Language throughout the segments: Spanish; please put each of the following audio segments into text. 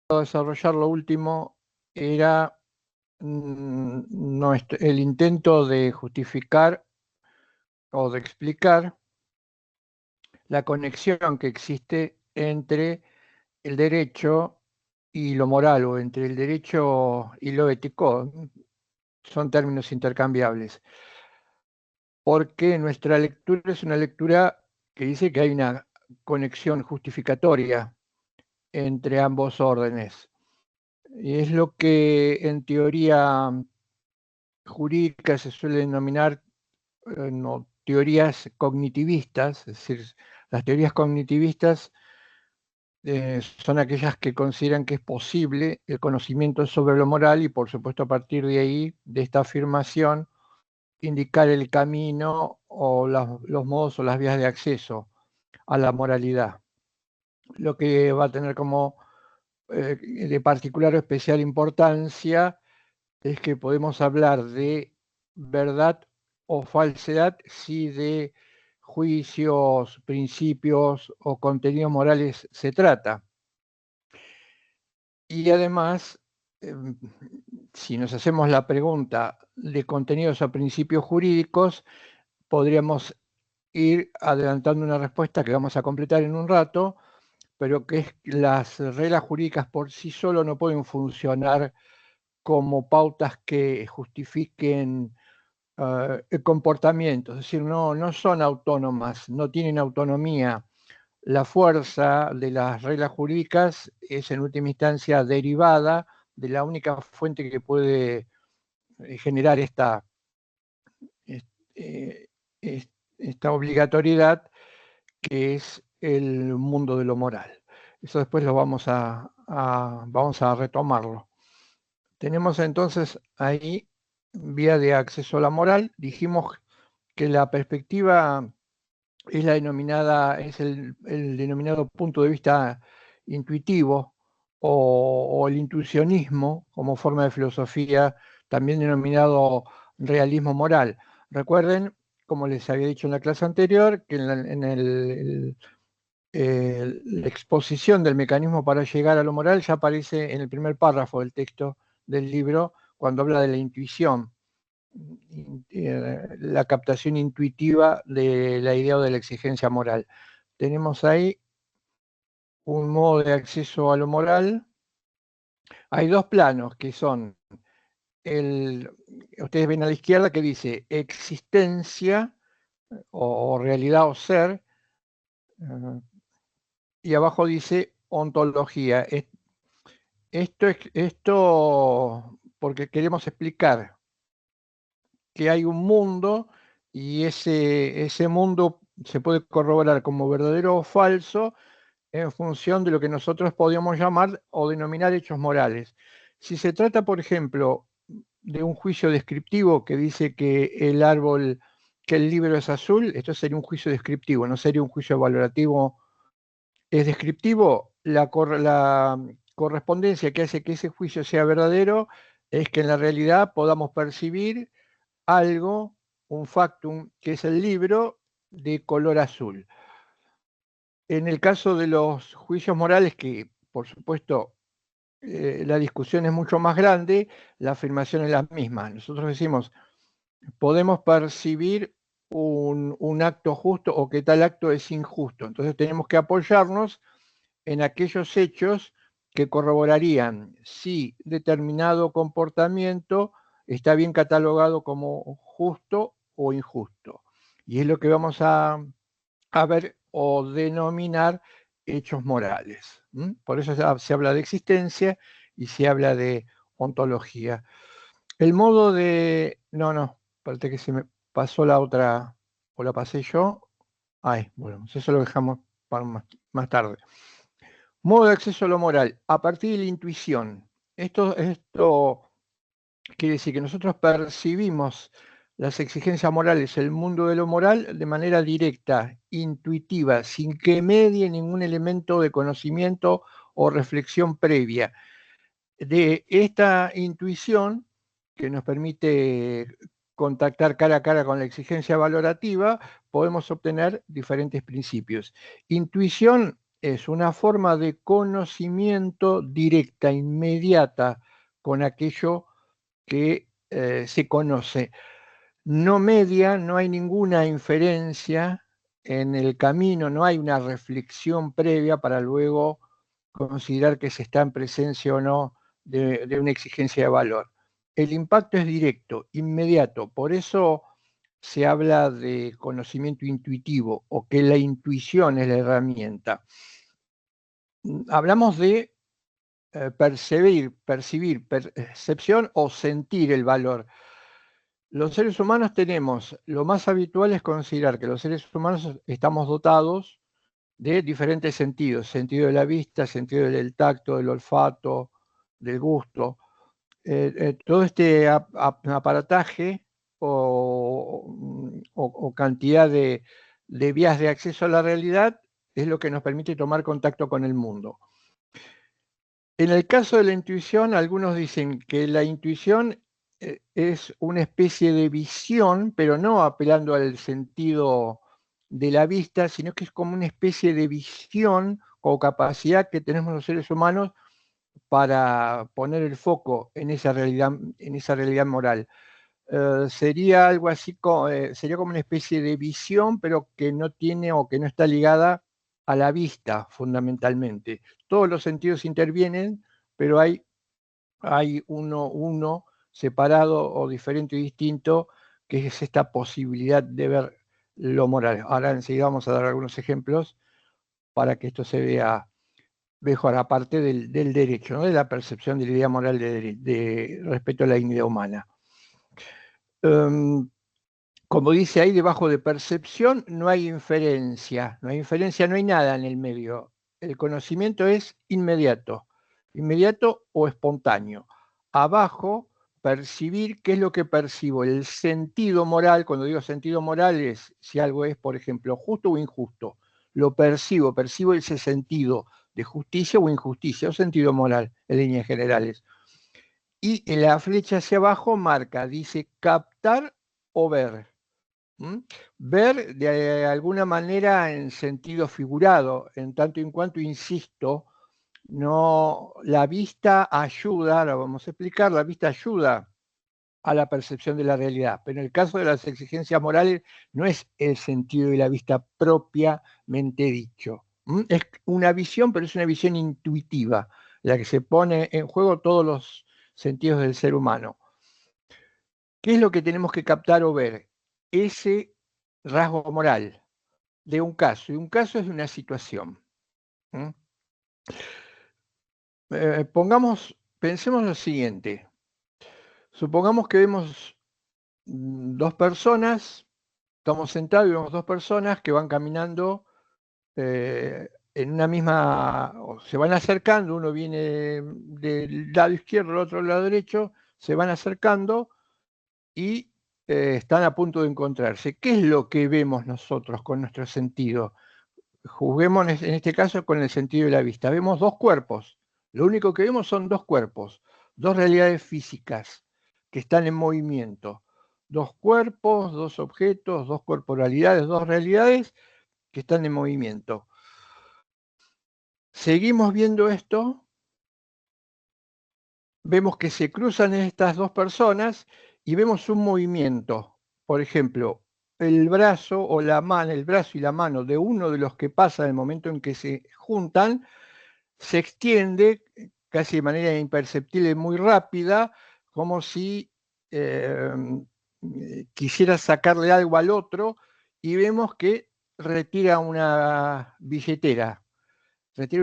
desarrollar lo último era el intento de justificar o de explicar la conexión que existe entre el derecho y lo moral, o entre el derecho y lo ético. Son términos intercambiables, porque nuestra lectura es una lectura que dice que hay una conexión justificatoria entre ambos órdenes. Y es lo que en teoría jurídica se suele denominar no, teorías cognitivistas, es decir, las teorías cognitivistas son aquellas que consideran que es posible el conocimiento sobre lo moral y, por supuesto, a partir de ahí, de esta afirmación, indicar el camino o los modos o las vías de acceso a la moralidad. Lo que va a tener como de particular o especial importancia es que podemos hablar de verdad o falsedad si de juicios, principios o contenidos morales se trata. Y además, si nos hacemos la pregunta de contenidos o principios jurídicos, podríamos ir adelantando una respuesta que vamos a completar en un rato, pero que es que las reglas jurídicas por sí solo no pueden funcionar como pautas que justifiquen el comportamiento, es decir, no son autónomas, no tienen autonomía. La fuerza de las reglas jurídicas es en última instancia derivada de la única fuente que puede generar eh, esta obligatoriedad, que es el mundo de lo moral. Eso después lo vamos a retomarlo. Tenemos entonces ahí vía de acceso a la moral. Dijimos que la perspectiva es el denominado punto de vista intuitivo o el intuicionismo como forma de filosofía, también denominado realismo moral. Recuerden, como les había dicho en la clase anterior, que la exposición del mecanismo para llegar a lo moral ya aparece en el primer párrafo del texto del libro, cuando habla de la intuición, la captación intuitiva de la idea o de la exigencia moral. Tenemos ahí un modo de acceso a lo moral. Hay dos planos que son ustedes ven a la izquierda que dice existencia o realidad o ser, y abajo dice ontología. Esto porque queremos explicar que hay un mundo y ese mundo se puede corroborar como verdadero o falso en función de lo que nosotros podríamos llamar o denominar hechos morales. Si se trata, por ejemplo, de un juicio descriptivo que dice que que el libro es azul, esto sería un juicio descriptivo, no sería un juicio valorativo. Es descriptivo, la correspondencia que hace que ese juicio sea verdadero es que en la realidad podamos percibir algo, un factum, que es el libro de color azul. En el caso de los juicios morales, que por supuesto la discusión es mucho más grande, la afirmación es la misma. Nosotros decimos, podemos percibir un acto justo o que tal acto es injusto. Entonces tenemos que apoyarnos en aquellos hechos que corroborarían si determinado comportamiento está bien catalogado como justo o injusto. Y es lo que vamos a ver o denominar hechos morales. Por eso se habla de existencia y se habla de ontología. El modo de... No, parece que se me pasó la otra, o la pasé yo. Ay, bueno, eso lo dejamos para más tarde. Modo de acceso a lo moral, a partir de la intuición. Esto quiere decir que nosotros percibimos las exigencias morales, el mundo de lo moral, de manera directa, intuitiva, sin que medie ningún elemento de conocimiento o reflexión previa. De esta intuición, que nos permite contactar cara a cara con la exigencia valorativa, podemos obtener diferentes principios. Intuición es una forma de conocimiento directa, inmediata, con aquello que se conoce. No media, no hay ninguna inferencia en el camino, no hay una reflexión previa para luego considerar que se está en presencia o no de una exigencia de valor. El impacto es directo, inmediato, por eso se habla de conocimiento intuitivo o que la intuición es la herramienta. Hablamos de percibir, percepción o sentir el valor. Los seres humanos tenemos, lo más habitual es considerar que los seres humanos estamos dotados de diferentes sentidos, sentido de la vista, sentido del tacto, del olfato, del gusto. Todo este aparataje o cantidad de vías de acceso a la realidad es lo que nos permite tomar contacto con el mundo. En el caso de la intuición, algunos dicen que la intuición es una especie de visión, pero no apelando al sentido de la vista, sino que es como una especie de visión o capacidad que tenemos los seres humanos para poner el foco en esa realidad moral. Sería algo así, sería como una especie de visión, pero que no tiene o que no está ligada a la vista fundamentalmente. Todos los sentidos intervienen, pero hay uno separado o diferente y distinto, que es esta posibilidad de ver lo moral. Ahora enseguida vamos a dar algunos ejemplos para que esto se vea mejor, aparte del derecho, ¿no? De la percepción de la idea moral de respeto a la dignidad humana. Como dice ahí, debajo de percepción no hay inferencia, no hay nada en el medio. El conocimiento es inmediato o espontáneo. Abajo, percibir, ¿qué es lo que percibo? El sentido moral, cuando digo sentido moral es si algo es, por ejemplo, justo o injusto. Lo percibo ese sentido de justicia o injusticia, o sentido moral, en líneas generales. Y en la flecha hacia abajo marca, dice captar o ver. Ver de alguna manera en sentido figurado, en tanto en cuanto, insisto, no, la vista ayuda, ahora vamos a explicar, la vista ayuda a la percepción de la realidad, pero en el caso de las exigencias morales no es el sentido de la vista propiamente dicho. Es una visión, pero es una visión intuitiva, la que se pone en juego todos los sentidos del ser humano. ¿Qué es lo que tenemos que captar o ver? Ese rasgo moral de un caso, y un caso es de una situación. Pensemos lo siguiente. Supongamos que vemos dos personas, estamos sentados y vemos dos personas que van caminando en una misma, o se van acercando, uno viene del lado izquierdo, el otro del lado derecho, se van acercando y están a punto de encontrarse. ¿Qué es lo que vemos nosotros con nuestro sentido? Juguemos en este caso con el sentido de la vista. Vemos dos cuerpos. Lo único que vemos son dos cuerpos, dos realidades físicas que están en movimiento. Dos cuerpos, dos objetos, dos corporalidades, dos realidades que están en movimiento. Seguimos viendo esto, vemos que se cruzan estas dos personas y vemos un movimiento. Por ejemplo, el brazo o la mano, el brazo y la mano de uno de los que pasa en el momento en que se juntan, se extiende casi de manera imperceptible, muy rápida, como si quisiera sacarle algo al otro, y vemos que retira una billetera de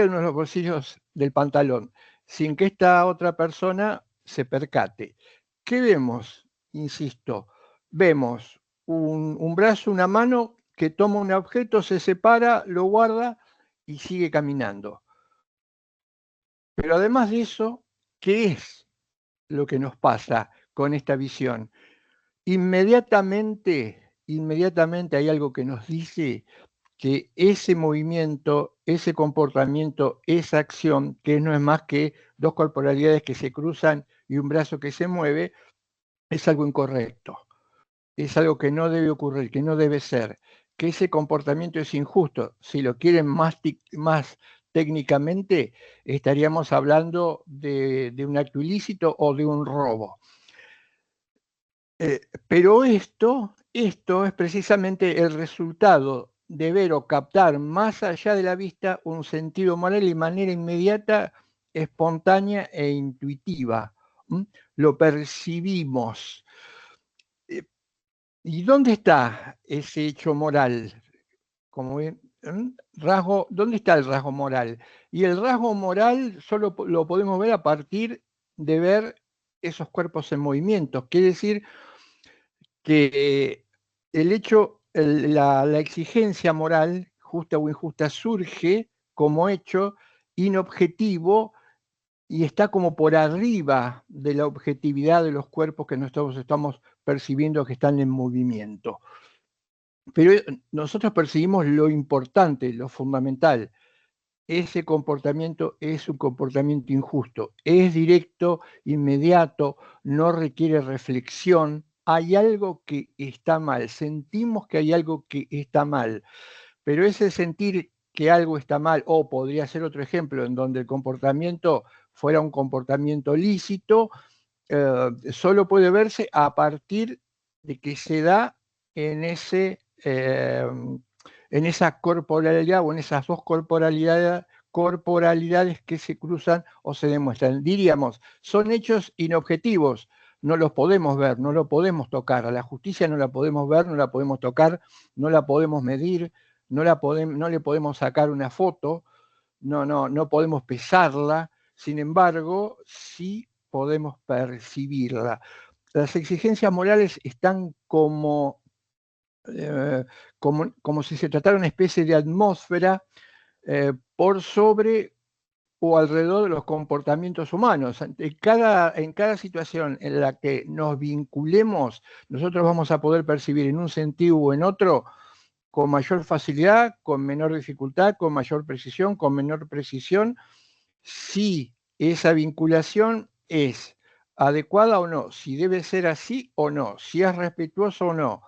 uno de los bolsillos del pantalón, sin que esta otra persona se percate. ¿Qué vemos? Insisto, vemos un brazo, una mano que toma un objeto, se separa, lo guarda y sigue caminando. Pero además de eso, ¿qué es lo que nos pasa con esta visión? Inmediatamente hay algo que nos dice que ese movimiento, ese comportamiento, esa acción, que no es más que dos corporalidades que se cruzan y un brazo que se mueve, es algo incorrecto. Es algo que no debe ocurrir, que no debe ser, que ese comportamiento es injusto. Si lo quieren más técnicamente, estaríamos hablando de un acto ilícito o de un robo. Pero esto es precisamente el resultado de ver o captar más allá de la vista un sentido moral de manera inmediata, espontánea e intuitiva. Lo percibimos. ¿Y dónde está ese hecho moral? Como bien, ¿dónde está el rasgo moral? Y el rasgo moral solo lo podemos ver a partir de ver esos cuerpos en movimiento. Quiere decir que el hecho, la exigencia moral, justa o injusta, surge como hecho inobjetivo y está como por arriba de la objetividad de los cuerpos que nosotros estamos percibiendo que están en movimiento. Pero nosotros percibimos lo importante, lo fundamental. Ese comportamiento es un comportamiento injusto, es directo, inmediato, no requiere reflexión. Hay algo que está mal, sentimos que hay algo que está mal, pero ese sentir que algo está mal, o podría ser otro ejemplo en donde el comportamiento fuera un comportamiento lícito, solo puede verse a partir de que se da en esa corporalidad o en esas dos corporalidades que se cruzan o se demuestran. Diríamos, son hechos inobjetivos, no los podemos ver, no lo podemos tocar. A la justicia no la podemos ver, no la podemos tocar, no la podemos medir, no le podemos sacar una foto, no podemos pesarla. Sin embargo, sí podemos percibirla. Las exigencias morales están como si se tratara una especie de atmósfera por sobre o alrededor de los comportamientos humanos. En cada situación en la que nos vinculemos, nosotros vamos a poder percibir en un sentido o en otro con mayor facilidad, con menor dificultad, con mayor precisión, con menor precisión, si esa vinculación es adecuada o no, si debe ser así o no, si es respetuoso o no,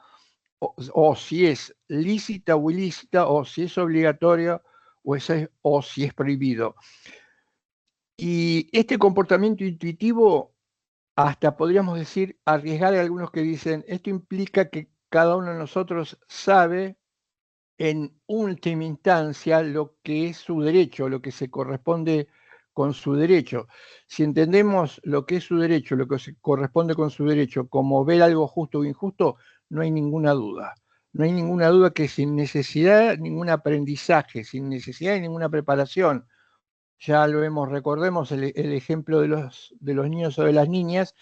o si es lícita o ilícita, o si es obligatorio o si es prohibido. Y este comportamiento intuitivo, hasta podríamos decir, arriesgar a algunos que dicen, esto implica que cada uno de nosotros sabe en última instancia lo que es su derecho, lo que se corresponde con su derecho. Si entendemos lo que es su derecho, lo que se corresponde con su derecho, como ver algo justo o injusto, no hay ninguna duda. No hay ninguna duda que sin necesidad de ningún aprendizaje, sin necesidad de ninguna preparación, ya lo vemos, recordemos el ejemplo de los niños o de las niñas,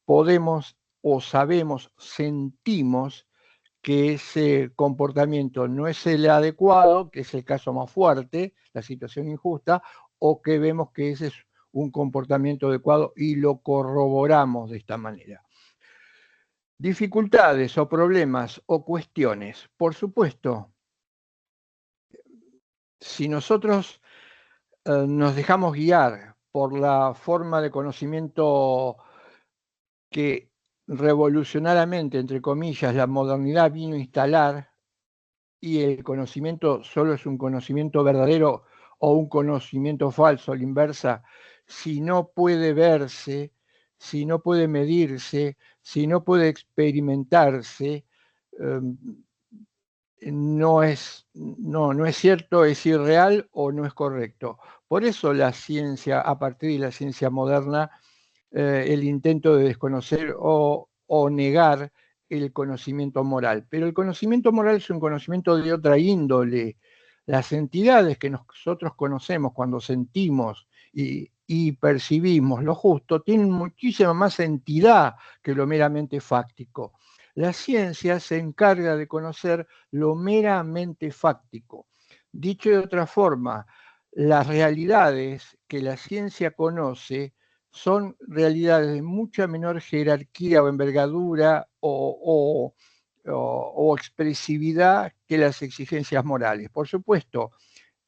podemos o sabemos, sentimos que ese comportamiento no es el adecuado, que es el caso más fuerte, la situación injusta, o que vemos que ese es un comportamiento adecuado y lo corroboramos de esta manera. Dificultades o problemas o cuestiones. Por supuesto, si nosotros nos dejamos guiar por la forma de conocimiento que revolucionariamente, entre comillas, la modernidad vino a instalar, y el conocimiento solo es un conocimiento verdadero o un conocimiento falso, a la inversa, si no puede verse, si no puede medirse, si no puede experimentarse, no es cierto, es irreal o no es correcto. Por eso la ciencia, a partir de la ciencia moderna, el intento de desconocer o negar el conocimiento moral. Pero el conocimiento moral es un conocimiento de otra índole. Las entidades que nosotros conocemos cuando sentimos y percibimos lo justo tienen muchísima más entidad que lo meramente fáctico. La ciencia se encarga de conocer lo meramente fáctico. Dicho de otra forma, las realidades que la ciencia conoce son realidades de mucha menor jerarquía o envergadura o expresividad que las exigencias morales. Por supuesto,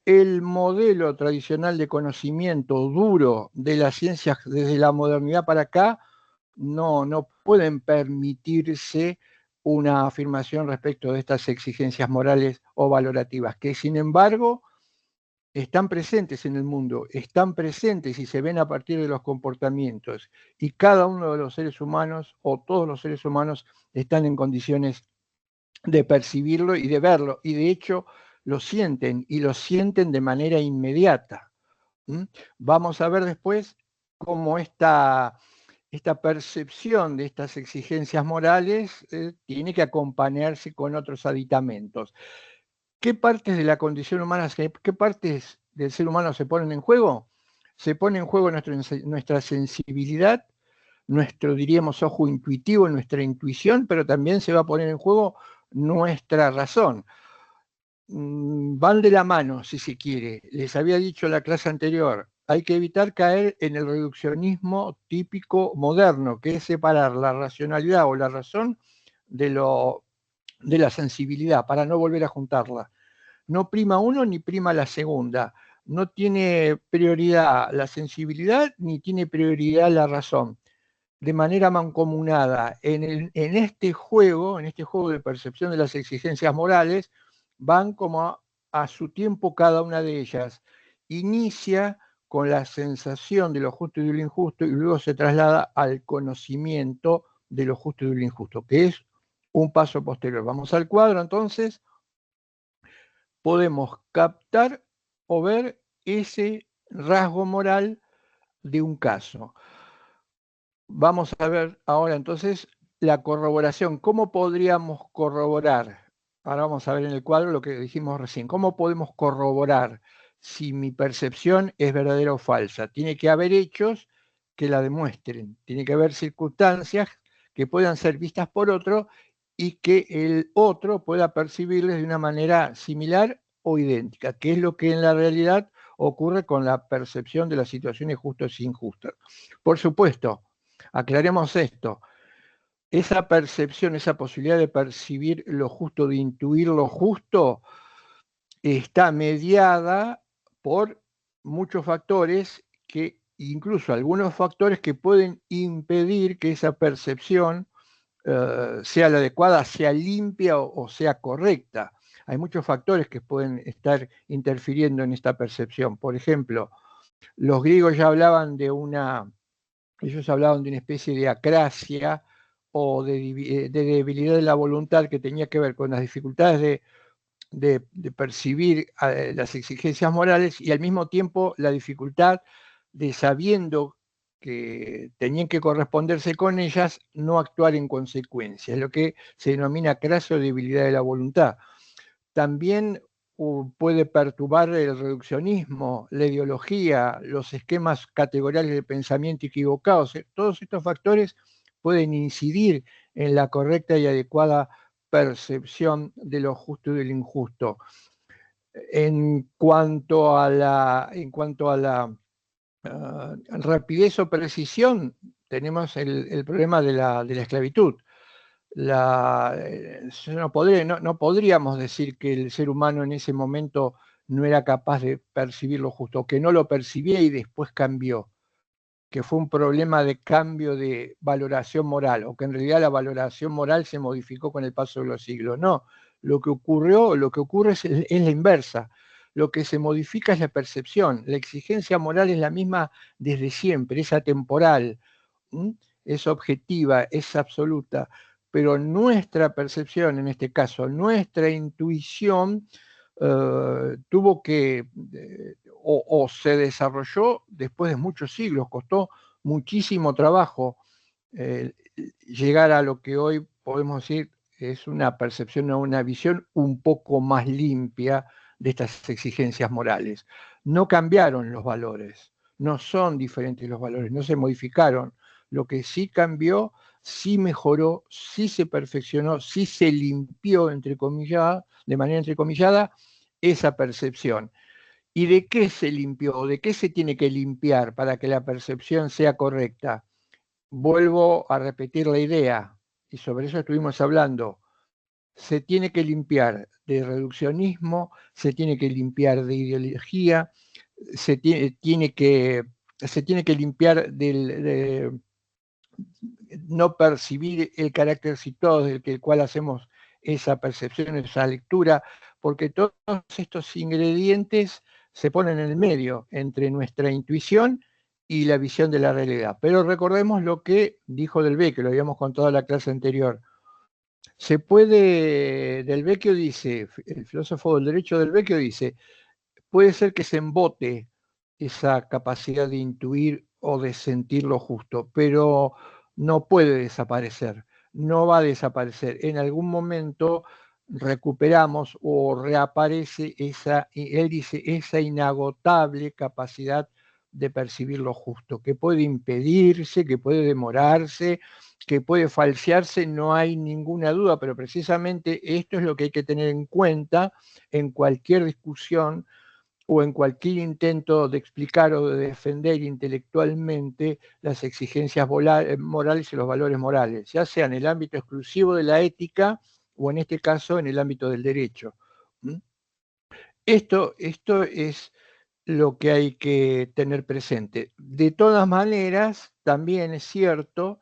el modelo tradicional de conocimiento duro de las ciencias desde la modernidad para acá no pueden permitirse una afirmación respecto de estas exigencias morales o valorativas, que sin embargo están presentes en el mundo, están presentes y se ven a partir de los comportamientos, y cada uno de los seres humanos o todos los seres humanos están en condiciones de percibirlo y de verlo, y de hecho lo sienten, y lo sienten de manera inmediata. Vamos a ver después cómo esta percepción de estas exigencias morales tiene que acompañarse con otros aditamentos. ¿Qué partes de la condición humana, qué partes del ser humano se ponen en juego? Se pone en juego nuestra sensibilidad, nuestro, diríamos, ojo intuitivo, nuestra intuición, pero también se va a poner en juego nuestra razón. Van de la mano, si se quiere. Les había dicho en la clase anterior, hay que evitar caer en el reduccionismo típico moderno, que es separar la racionalidad o la razón de la sensibilidad, para no volver a juntarla. No prima uno ni prima la segunda. No tiene prioridad la sensibilidad ni tiene prioridad la razón. De manera mancomunada, en este juego de percepción de las exigencias morales, van como a su tiempo cada una de ellas. Inicia con la sensación de lo justo y de lo injusto y luego se traslada al conocimiento de lo justo y de lo injusto, que es un paso posterior. Vamos al cuadro entonces. Podemos captar o ver ese rasgo moral de un caso. Vamos a ver ahora entonces la corroboración. ¿Cómo podríamos corroborar? Ahora vamos a ver en el cuadro lo que dijimos recién. ¿Cómo podemos corroborar si mi percepción es verdadera o falsa? Tiene que haber hechos que la demuestren. Tiene que haber circunstancias que puedan ser vistas por otro y que el otro pueda percibirles de una manera similar o idéntica, que es lo que en la realidad ocurre con la percepción de las situaciones justas e injustas. Por supuesto, aclaremos esto, esa percepción, esa posibilidad de percibir lo justo, de intuir lo justo, está mediada por muchos factores, que incluso algunos factores que pueden impedir que esa percepción sea la adecuada, sea limpia o sea correcta. Hay muchos factores que pueden estar interfiriendo en esta percepción. Por ejemplo, los griegos ya hablaban ellos hablaban de una especie de acrasia o de debilidad de la voluntad que tenía que ver con las dificultades de percibir las exigencias morales y al mismo tiempo la dificultad de, sabiendo que tenían que corresponderse con ellas, no actuar en consecuencia. Es lo que se denomina acrasia o debilidad de la voluntad. También puede perturbar el reduccionismo, la ideología, los esquemas categoriales de pensamiento equivocados. Todos estos factores pueden incidir en la correcta y adecuada percepción de lo justo y de lo injusto. En cuanto a la rapidez o precisión, tenemos el problema de la esclavitud. No podríamos decir que el ser humano en ese momento no era capaz de percibir lo justo, que no lo percibía y después cambió, que fue un problema de cambio de valoración moral, o que en realidad la valoración moral se modificó con el paso de los siglos. No, lo que ocurre es la inversa. Lo que se modifica es la percepción. La exigencia moral es la misma desde siempre, es atemporal, es objetiva, es absoluta, pero nuestra percepción, en este caso, nuestra intuición, tuvo que, o se desarrolló después de muchos siglos, costó muchísimo trabajo llegar a lo que hoy podemos decir es una percepción o una visión un poco más limpia de estas exigencias morales. No cambiaron los valores, no son diferentes los valores, no se modificaron. Lo que sí cambió, sí mejoró, sí se perfeccionó, sí se limpió, entre comillas, de manera entrecomillada, esa percepción. ¿Y de qué se limpió? ¿De qué se tiene que limpiar para que la percepción sea correcta? Vuelvo a repetir la idea, y sobre eso estuvimos hablando. Se tiene que limpiar de reduccionismo, se tiene que limpiar de ideología, se tiene que limpiar no percibir el carácter situado del cual hacemos esa percepción, esa lectura, porque todos estos ingredientes se ponen en el medio entre nuestra intuición y la visión de la realidad. Pero recordemos lo que dijo Del Vecchio, lo habíamos contado en la clase anterior. Se puede, Del Vecchio dice, el filósofo del derecho Del Vecchio dice, puede ser que se embote esa capacidad de intuir o de sentir lo justo, pero no puede desaparecer, no va a desaparecer. En algún momento recuperamos o reaparece esa, él dice, esa inagotable capacidad de percibir lo justo, que puede impedirse, que puede demorarse, que puede falsearse, no hay ninguna duda, pero precisamente esto es lo que hay que tener en cuenta en cualquier discusión o en cualquier intento de explicar o de defender intelectualmente las exigencias morales y los valores morales, ya sea en el ámbito exclusivo de la ética o en este caso en el ámbito del derecho. Esto es lo que hay que tener presente. De todas maneras, también es cierto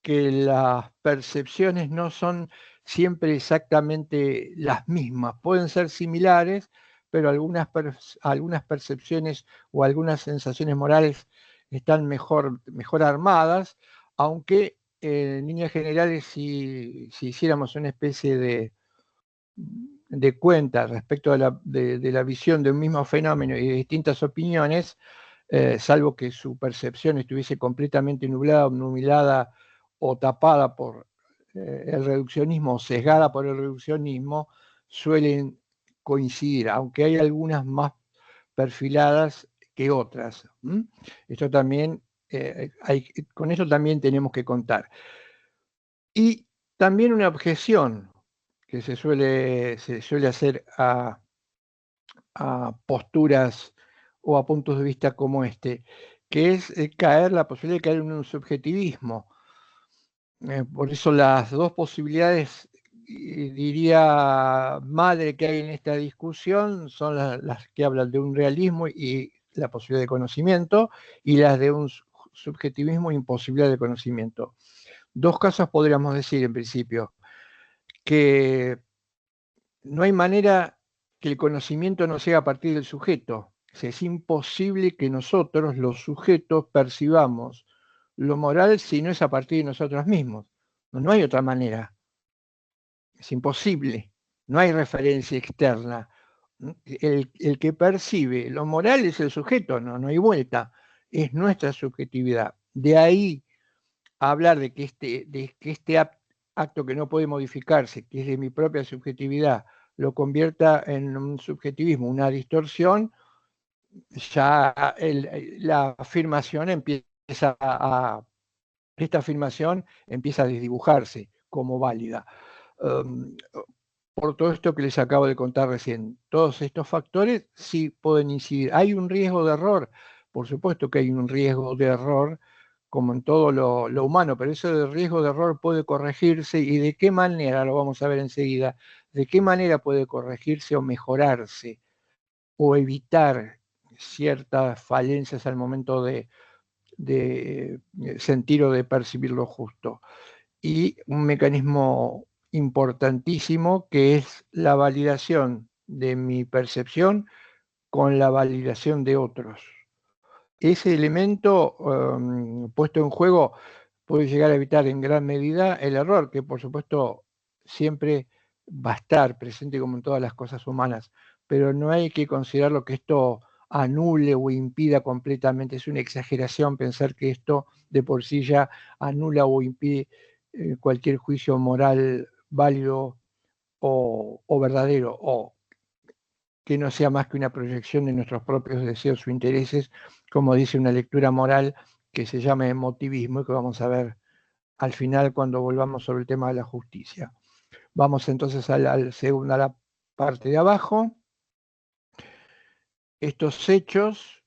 que las percepciones no son siempre exactamente las mismas, pueden ser similares, pero algunas percepciones o algunas sensaciones morales están mejor armadas, aunque en líneas generales si hiciéramos una especie de cuenta respecto de la visión de un mismo fenómeno y de distintas opiniones, salvo que su percepción estuviese completamente nublada, obnubilada o tapada por el reduccionismo o sesgada por el reduccionismo, suelen coincidir, aunque hay algunas más perfiladas que otras. Esto también, con esto también tenemos que contar. Y también una objeción que se suele hacer a posturas o a puntos de vista como este, que es la posibilidad de caer en un subjetivismo. Por eso las dos posibilidades, diría, madre que hay en esta discusión son las que hablan de un realismo y la posibilidad de conocimiento, y las de un subjetivismo e imposibilidad de conocimiento. Dos casos podríamos decir en principio, que no hay manera que el conocimiento no sea a partir del sujeto. O sea, es imposible que nosotros, los sujetos, percibamos lo moral si no es a partir de nosotros mismos. No hay otra manera. Es imposible. No hay referencia externa. El que percibe lo moral es el sujeto, no hay vuelta. Es nuestra subjetividad. De ahí a hablar de que este acto que no puede modificarse, que es de mi propia subjetividad, lo convierta en un subjetivismo, una distorsión, ya la afirmación empieza esta afirmación empieza a desdibujarse como válida. Por todo esto que les acabo de contar recién, todos estos factores sí pueden incidir. ¿Hay un riesgo de error? Por supuesto que hay un riesgo de error, como en todo lo humano, pero ese riesgo de error puede corregirse, y de qué manera, lo vamos a ver enseguida, de qué manera puede corregirse o mejorarse o evitar ciertas falencias al momento de sentir o de percibir lo justo. Y un mecanismo importantísimo que es la validación de mi percepción con la validación de otros. Ese elemento puesto en juego puede llegar a evitar en gran medida el error, que por supuesto siempre va a estar presente como en todas las cosas humanas, pero no hay que considerarlo que esto anule o impida completamente. Es una exageración pensar que esto de por sí ya anula o impide cualquier juicio moral válido o verdadero, o que no sea más que una proyección de nuestros propios deseos o intereses, como dice una lectura moral que se llama emotivismo y que vamos a ver al final cuando volvamos sobre el tema de la justicia. Vamos entonces a la parte de abajo. Estos hechos,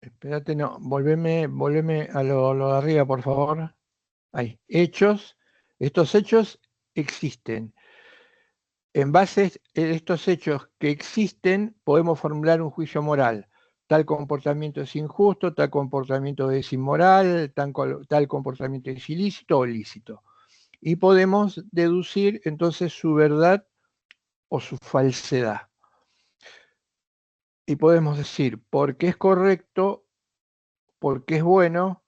espérate, no, volveme a lo de arriba, por favor. Ahí, hechos. Estos hechos existen. En base a estos hechos que existen, podemos formular un juicio moral. tal comportamiento es injusto, tal comportamiento es inmoral, tal comportamiento es ilícito o lícito. Y podemos deducir entonces su verdad o su falsedad. Y podemos decir por qué es correcto, por qué es bueno.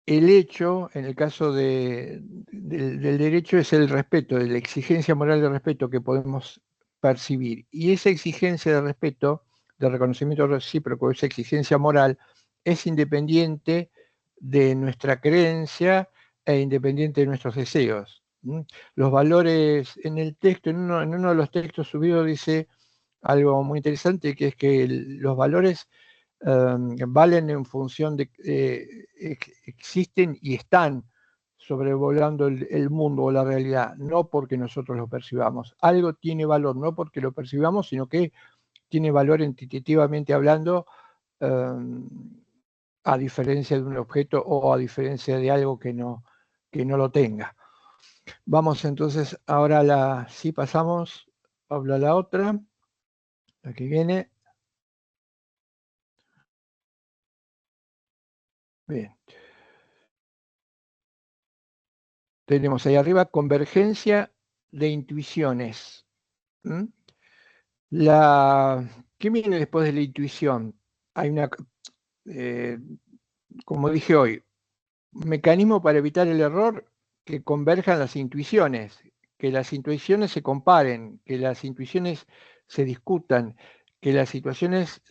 El hecho, en el caso del derecho, es el respeto, de la exigencia moral de respeto que podemos percibir. Y esa exigencia de respeto, de reconocimiento recíproco, esa exigencia moral, es independiente de nuestra creencia e independiente de nuestros deseos. Los valores en el texto, en uno de los textos subidos dice algo muy interesante, que es que los valores valen en función de existen y están sobrevolando el mundo o la realidad, no porque nosotros lo percibamos. Algo tiene valor, no porque lo percibamos, sino que tiene valor entitativamente hablando, a diferencia de un objeto o a diferencia de algo que no lo tenga. Vamos entonces ahora si pasamos, Pablo, a la otra, la que viene. Bien. Tenemos ahí arriba convergencia de intuiciones. ¿Mm? ¿Qué viene después de la intuición? Hay eh, como dije hoy, un mecanismo para evitar el error, que converjan las intuiciones, que las intuiciones se comparen, que las intuiciones se discutan, que las intuiciones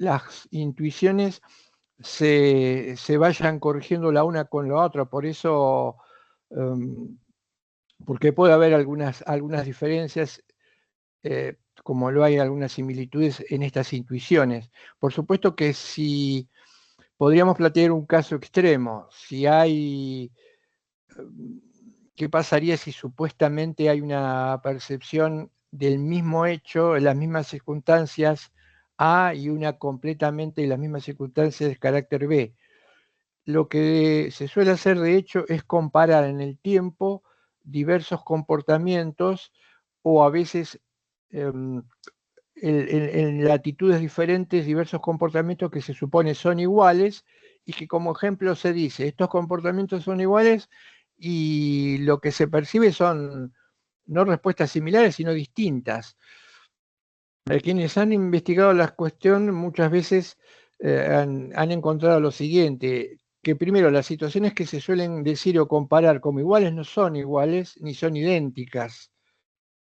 se vayan corrigiendo la una con la otra. Por eso, porque puede haber algunas diferencias, como lo hay algunas similitudes en estas intuiciones. Por supuesto que si podríamos plantear un caso extremo, si hay, ¿qué pasaría si supuestamente hay una percepción del mismo hecho, en las mismas circunstancias A y una completamente en las mismas circunstancias de carácter B? Lo que se suele hacer, de hecho, es comparar en el tiempo diversos comportamientos o a veces em, en latitudes diferentes diversos comportamientos que se supone son iguales y que como ejemplo se dice, estos comportamientos son iguales y lo que se percibe son no respuestas similares, sino distintas. Quienes han investigado la cuestión muchas veces han encontrado lo siguiente, que primero las situaciones que se suelen decir o comparar como iguales no son iguales ni son idénticas.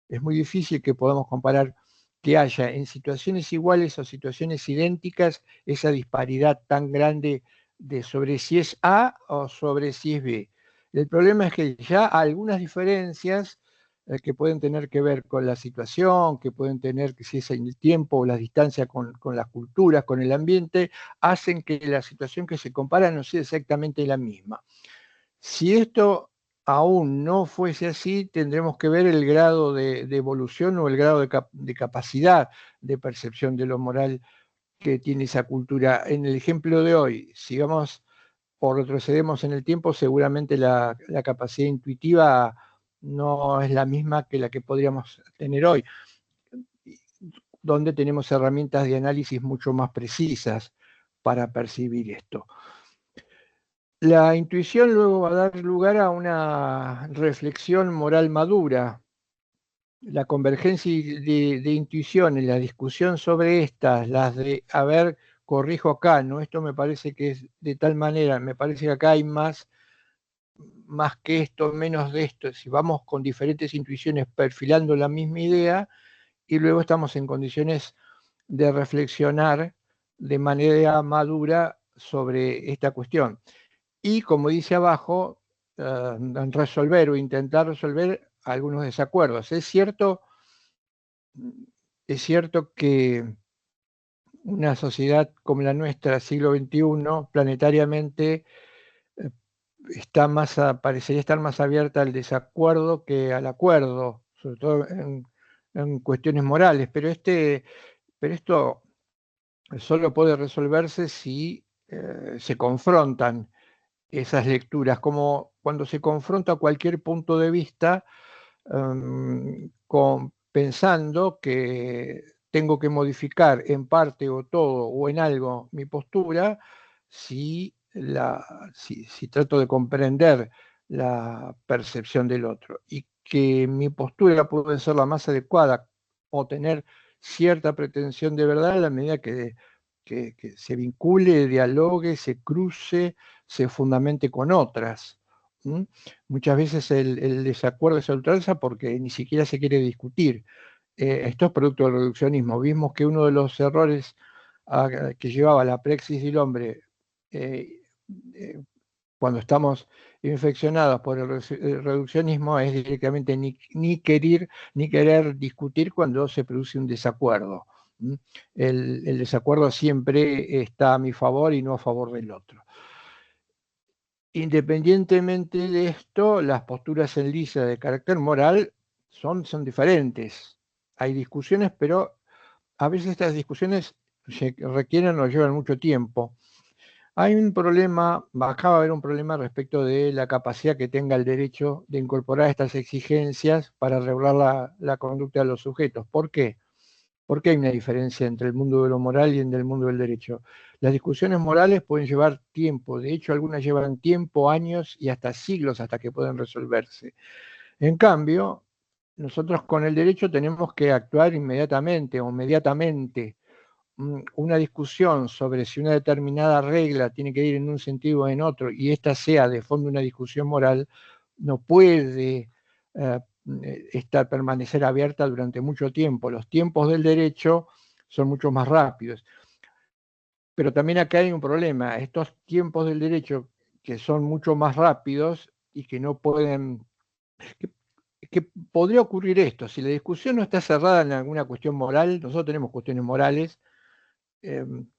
Es muy difícil que podamos comparar que haya en situaciones iguales o situaciones idénticas esa disparidad tan grande de sobre si es A o sobre si es B. El problema es que ya algunas diferencias que pueden tener que ver con la situación, que pueden tener que si es en el tiempo o la distancia con las culturas, con el ambiente, hacen que la situación que se compara no sea exactamente la misma. Si esto aún no fuese así, tendremos que ver el grado de evolución o el grado de capacidad de percepción de lo moral que tiene esa cultura. En el ejemplo de hoy, si vamos o retrocedemos en el tiempo, seguramente la capacidad intuitiva no es la misma que la que podríamos tener hoy, donde tenemos herramientas de análisis mucho más precisas para percibir esto. La intuición luego va a dar lugar a una reflexión moral madura. La convergencia de intuiciones, la discusión sobre estas, las de, a ver, corrijo acá, ¿no? Esto me parece que es de tal manera, me parece que acá hay más que esto, menos de esto. Si vamos con diferentes intuiciones perfilando la misma idea y luego estamos en condiciones de reflexionar de manera madura sobre esta cuestión. Y como dice abajo, resolver o intentar resolver algunos desacuerdos. Es cierto que una sociedad como la nuestra, siglo XXI, planetariamente, eh, parecería estar más abierta al desacuerdo que al acuerdo, sobre todo en cuestiones morales, pero esto solo puede resolverse si se confrontan esas lecturas, como cuando se confronta cualquier punto de vista, pensando que tengo que modificar en parte o todo o en algo mi postura si, si trato de comprender la percepción del otro, y que mi postura puede ser la más adecuada o tener cierta pretensión de verdad en la medida que se vincule, dialogue, se cruce, se fundamente con otras. ¿Mm? Muchas veces el desacuerdo es a ultranza porque ni siquiera se quiere discutir. Esto es producto del reduccionismo. Vimos que uno de los errores que llevaba la praxis del hombre eh, eh, cuando estamos infeccionados por el reduccionismo es directamente ni querer discutir cuando se produce un desacuerdo. ¿Mm? El desacuerdo siempre está a mi favor y no a favor del otro. Independientemente de esto, las posturas en lisa de carácter moral son diferentes. Hay discusiones, pero a veces estas discusiones requieren o llevan mucho tiempo. Hay un problema, acaba de haber un problema respecto de la capacidad que tenga el derecho de incorporar estas exigencias para regular la conducta de los sujetos. ¿Por qué? Porque hay una diferencia entre el mundo de lo moral y en el mundo del derecho. Las discusiones morales pueden llevar tiempo, de hecho algunas llevan tiempo, años y hasta siglos hasta que pueden resolverse. En cambio, nosotros con el derecho tenemos que actuar inmediatamente o inmediatamente. Una discusión sobre si una determinada regla tiene que ir en un sentido o en otro, y esta sea de fondo una discusión moral, no puede permanecer abierta durante mucho tiempo. Los tiempos del derecho son mucho más rápidos. Pero también acá hay un problema. Estos tiempos del derecho que son mucho más rápidos y que no pueden... que podría ocurrir esto, si la discusión no está cerrada en alguna cuestión moral, nosotros tenemos cuestiones morales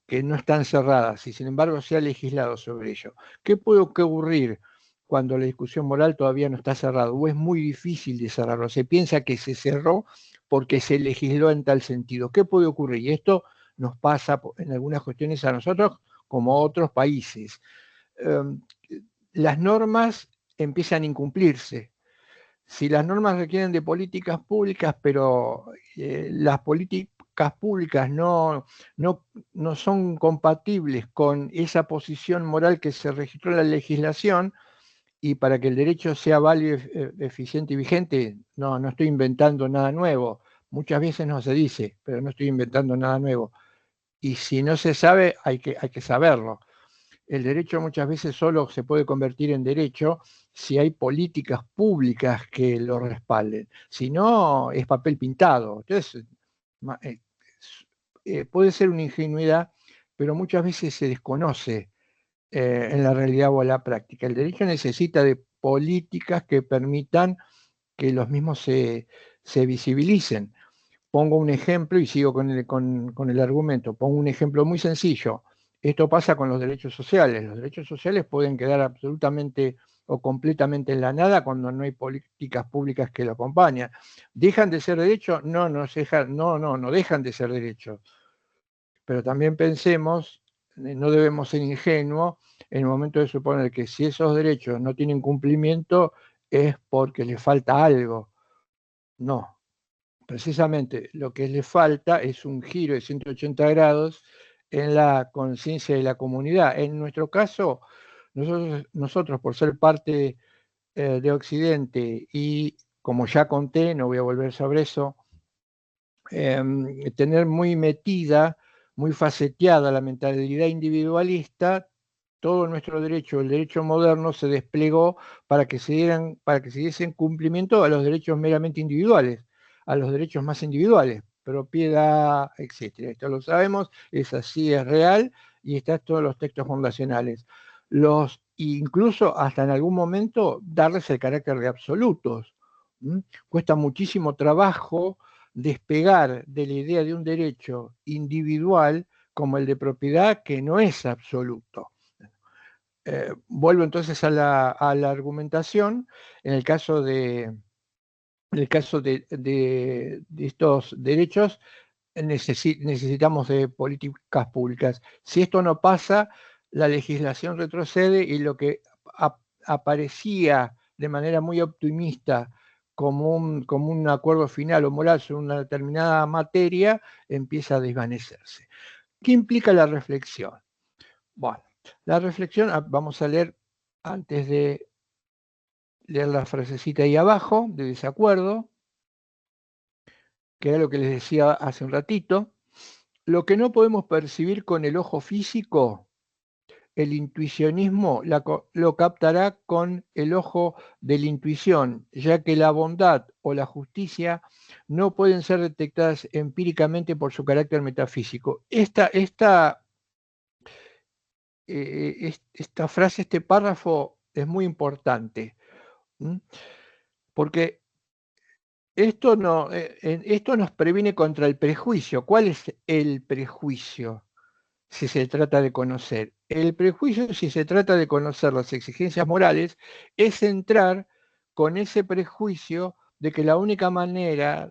que no están cerradas y sin embargo se ha legislado sobre ello. ¿Qué puede ocurrir cuando la discusión moral todavía no está cerrada o es muy difícil de cerrarlo? Se piensa que se cerró porque se legisló en tal sentido. ¿Qué puede ocurrir? Y esto nos pasa en algunas cuestiones a nosotros como a otros países. Las normas empiezan a incumplirse. Si las normas requieren de políticas públicas, pero las políticas públicas no son compatibles con esa posición moral que se registró en la legislación, y para que el derecho sea válido, eficiente y vigente, no estoy inventando nada nuevo. Muchas veces no se dice, pero no estoy inventando nada nuevo. Y si no se sabe, hay que saberlo. El derecho muchas veces solo se puede convertir en derecho si hay políticas públicas que lo respalden. Si no, es papel pintado. Entonces, puede ser una ingenuidad, pero muchas veces se desconoce en la realidad o en la práctica. El derecho necesita de políticas que permitan que los mismos se visibilicen. Pongo un ejemplo y sigo con el argumento. Pongo un ejemplo muy sencillo. Esto pasa con los derechos sociales. Los derechos sociales pueden quedar absolutamente o completamente en la nada cuando no hay políticas públicas que lo acompañan. ¿Dejan de ser derechos? No dejan de ser derechos. Pero también pensemos, no debemos ser ingenuos en el momento de suponer que si esos derechos no tienen cumplimiento es porque les falta algo. No, precisamente lo que le falta es un giro de 180 grados en la conciencia de la comunidad. En nuestro caso, nosotros por ser parte de Occidente y, como ya conté, no voy a volver sobre eso, tener muy metida, muy faceteada la mentalidad individualista, todo nuestro derecho, el derecho moderno, se desplegó para que se diesen cumplimiento a los derechos meramente individuales, a los derechos más individuales, propiedad, etcétera. Esto lo sabemos, es así, es real, y está en todos los textos fundacionales. Incluso hasta en algún momento darles el carácter de absolutos. Cuesta muchísimo trabajo despegar de la idea de un derecho individual como el de propiedad, que no es absoluto. Vuelvo entonces a la argumentación. En el caso de estos derechos, necesitamos de políticas públicas. Si esto no pasa, la legislación retrocede y lo que aparecía de manera muy optimista como un acuerdo final o moral sobre una determinada materia, empieza a desvanecerse. ¿Qué implica la reflexión? Bueno, la reflexión, vamos a leer antes de leer la frasecita ahí abajo, de desacuerdo, que era lo que les decía hace un ratito. Lo que no podemos percibir con el ojo físico, el intuicionismo lo captará con el ojo de la intuición, ya que la bondad o la justicia no pueden ser detectadas empíricamente por su carácter metafísico. Esta frase, este párrafo es muy importante, porque esto nos previene contra el prejuicio. ¿Cuál es el prejuicio si se trata de conocer? El prejuicio, si se trata de conocer las exigencias morales, es entrar con ese prejuicio de que la única manera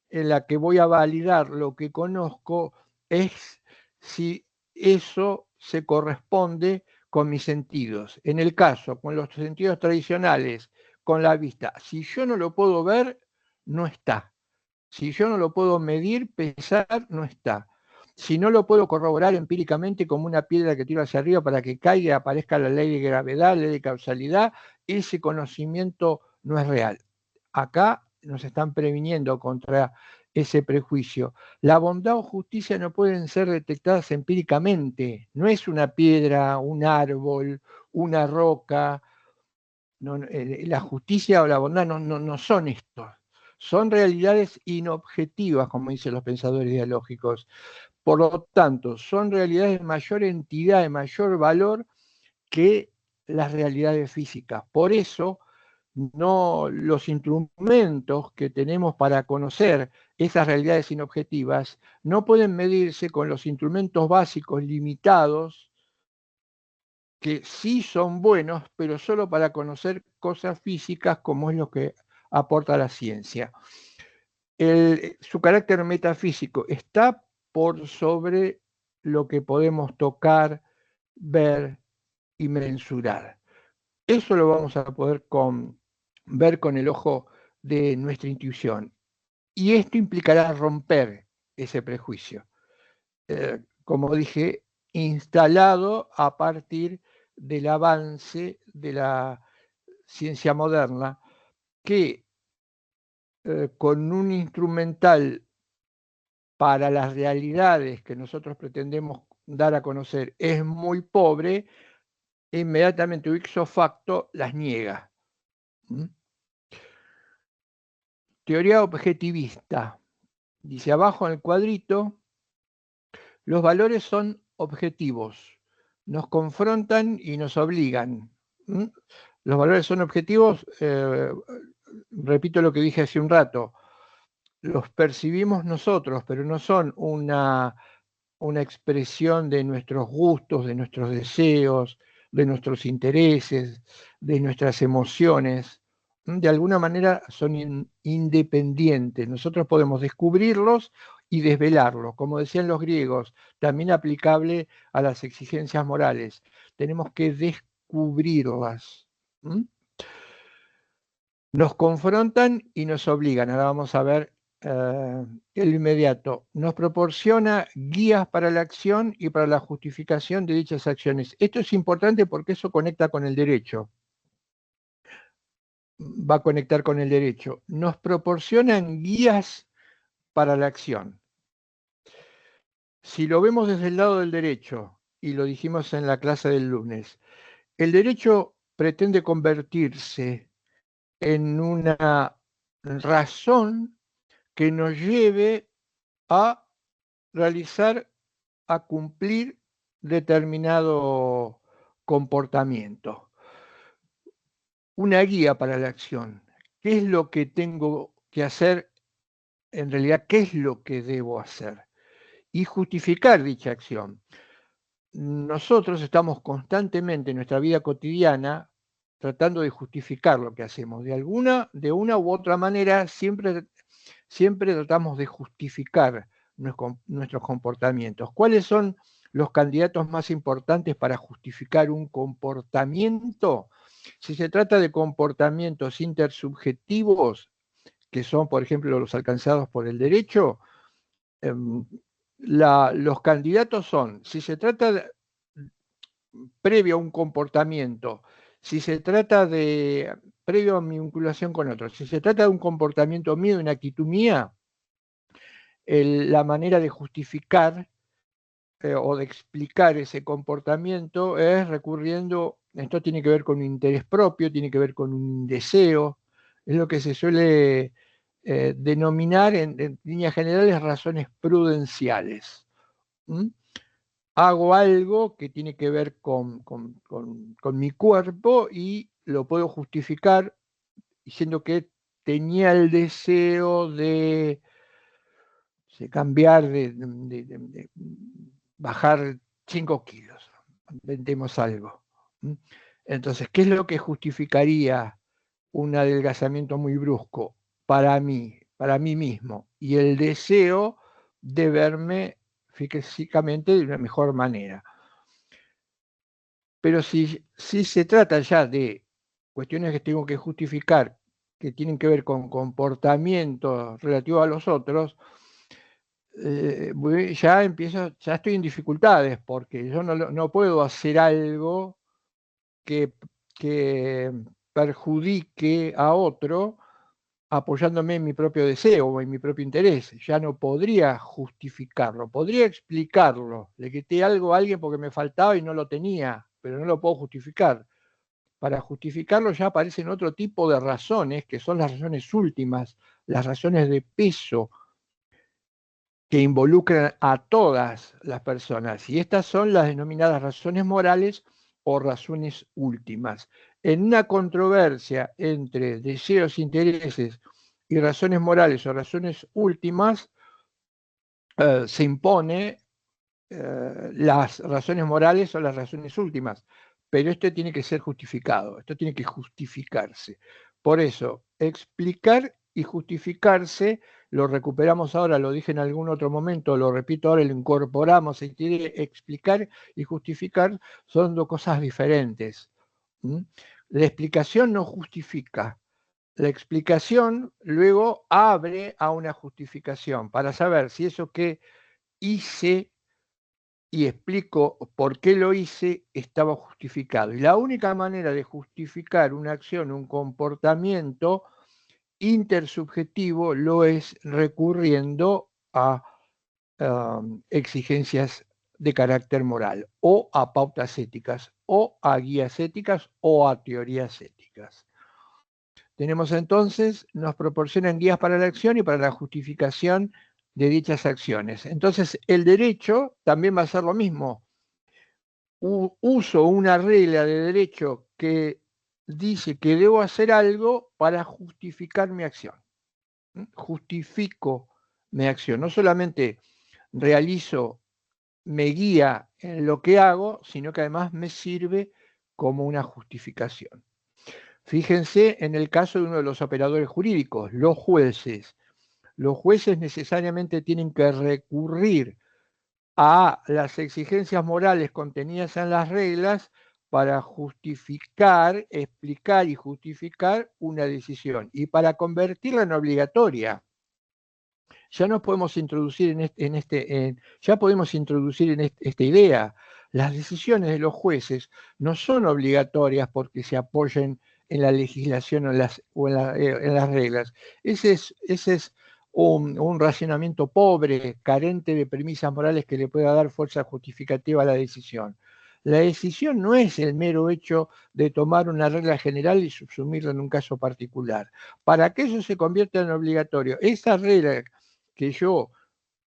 en la que voy a validar lo que conozco es si eso se corresponde con mis sentidos. En el caso, con los sentidos tradicionales, con la vista, si yo no lo puedo ver, no está. Si yo no lo puedo medir, pesar, no está. Si no lo puedo corroborar empíricamente como una piedra que tiro hacia arriba para que caiga y aparezca la ley de gravedad, la ley de causalidad, ese conocimiento no es real. Acá nos están previniendo contra ese prejuicio. La bondad o justicia no pueden ser detectadas empíricamente. No es una piedra, un árbol, una roca. No, la justicia o la bondad no son estos. Son realidades inobjetivas, como dicen los pensadores dialógicos. Por lo tanto, son realidades de mayor entidad, de mayor valor que las realidades físicas. Por eso, no los instrumentos que tenemos para conocer esas realidades inobjetivas no pueden medirse con los instrumentos básicos limitados que sí son buenos, pero solo para conocer cosas físicas como es lo que aporta la ciencia. Su carácter metafísico está por sobre lo que podemos tocar, ver y mensurar. Eso lo vamos a poder ver con el ojo de nuestra intuición. Y esto implicará romper ese prejuicio. Como dije, instalado a partir del avance de la ciencia moderna, que con un instrumental para las realidades que nosotros pretendemos dar a conocer es muy pobre, inmediatamente ipso facto las niega. Teoría objetivista. Dice abajo en el cuadrito, los valores son objetivos, nos confrontan y nos obligan. Los valores son objetivos, repito lo que dije hace un rato, los percibimos nosotros, pero no son una expresión de nuestros gustos, de nuestros deseos, de nuestros intereses, de nuestras emociones. De alguna manera son independientes. Nosotros podemos descubrirlos y desvelarlos, como decían los griegos, también aplicable a las exigencias morales. Tenemos que descubrirlas. Nos confrontan y nos obligan. Ahora vamos a ver el inmediato. Nos proporciona guías para la acción y para la justificación de dichas acciones. Esto es importante porque eso conecta con el derecho. Va a conectar con el derecho. Nos proporcionan guías para la acción. Si lo vemos desde el lado del derecho, y lo dijimos en la clase del lunes, el derecho pretende convertirse en una razón que nos lleve a realizar, a cumplir determinado comportamiento. Una guía para la acción. ¿Qué es lo que tengo que hacer? En realidad, ¿qué es lo que debo hacer? Y justificar dicha acción. Nosotros estamos constantemente en nuestra vida cotidiana tratando de justificar lo que hacemos. De una u otra manera, siempre tratamos de justificar nuestros comportamientos. ¿Cuáles son los candidatos más importantes para justificar un comportamiento? Si se trata de comportamientos intersubjetivos, que son, por ejemplo, los alcanzados por el derecho, los candidatos son, si se trata de, previo a un comportamiento, si se trata de, previo a mi vinculación con otros, si se trata de un comportamiento mío, una actitud mía, la manera de justificar o de explicar ese comportamiento es recurriendo, esto tiene que ver con un interés propio, tiene que ver con un deseo, es lo que se suele denominar en líneas generales razones prudenciales. ¿Mm? Hago algo que tiene que ver con mi cuerpo y lo puedo justificar diciendo que tenía el deseo de cambiar, de bajar 5 kilos, inventemos algo. Entonces, ¿qué es lo que justificaría un adelgazamiento muy brusco para mí mismo? Y el deseo de verme físicamente de una mejor manera. Pero si se trata ya de cuestiones que tengo que justificar, que tienen que ver con comportamientos relativos a los otros, ya estoy en dificultades, porque yo no puedo hacer algo que, que perjudique a otro apoyándome en mi propio deseo o en mi propio interés. Ya no podría justificarlo, podría explicarlo. Le quité algo a alguien porque me faltaba y no lo tenía, pero no lo puedo justificar. Para justificarlo ya aparecen otro tipo de razones, que son las razones últimas, las razones de peso, que involucran a todas las personas. Y estas son las denominadas razones morales o razones últimas. En una controversia entre deseos, intereses y razones morales o razones últimas, se impone las razones morales o las razones últimas, pero esto tiene que ser justificado, esto tiene que justificarse. Por eso, explicar y justificarse, lo recuperamos ahora, lo dije en algún otro momento, lo repito ahora, lo incorporamos, se quiere explicar y justificar, son dos cosas diferentes. La explicación no justifica, la explicación luego abre a una justificación para saber si eso que hice y explico por qué lo hice, estaba justificado. Y la única manera de justificar una acción, un comportamiento intersubjetivo, lo es recurriendo a exigencias de carácter moral, o a pautas éticas, o a guías éticas, o a teorías éticas. Tenemos entonces, nos proporcionan guías para la acción y para la justificación de dichas acciones. Entonces, el derecho también va a ser lo mismo. Uso una regla de derecho que dice que debo hacer algo para justificar mi acción. Justifico mi acción. No solamente realizo, me guía en lo que hago, sino que además me sirve como una justificación. Fíjense en el caso de uno de los operadores jurídicos, los jueces. Los jueces necesariamente tienen que recurrir a las exigencias morales contenidas en las reglas para justificar, explicar y justificar una decisión y para convertirla en obligatoria. Ya no podemos introducir ya podemos introducir en esta idea. Las decisiones de los jueces no son obligatorias porque se apoyen en la legislación o en las reglas. Ese es un racionamiento pobre, carente de premisas morales que le pueda dar fuerza justificativa a la decisión. La decisión no es el mero hecho de tomar una regla general y subsumirla en un caso particular. Para que eso se convierta en obligatorio, esa regla que yo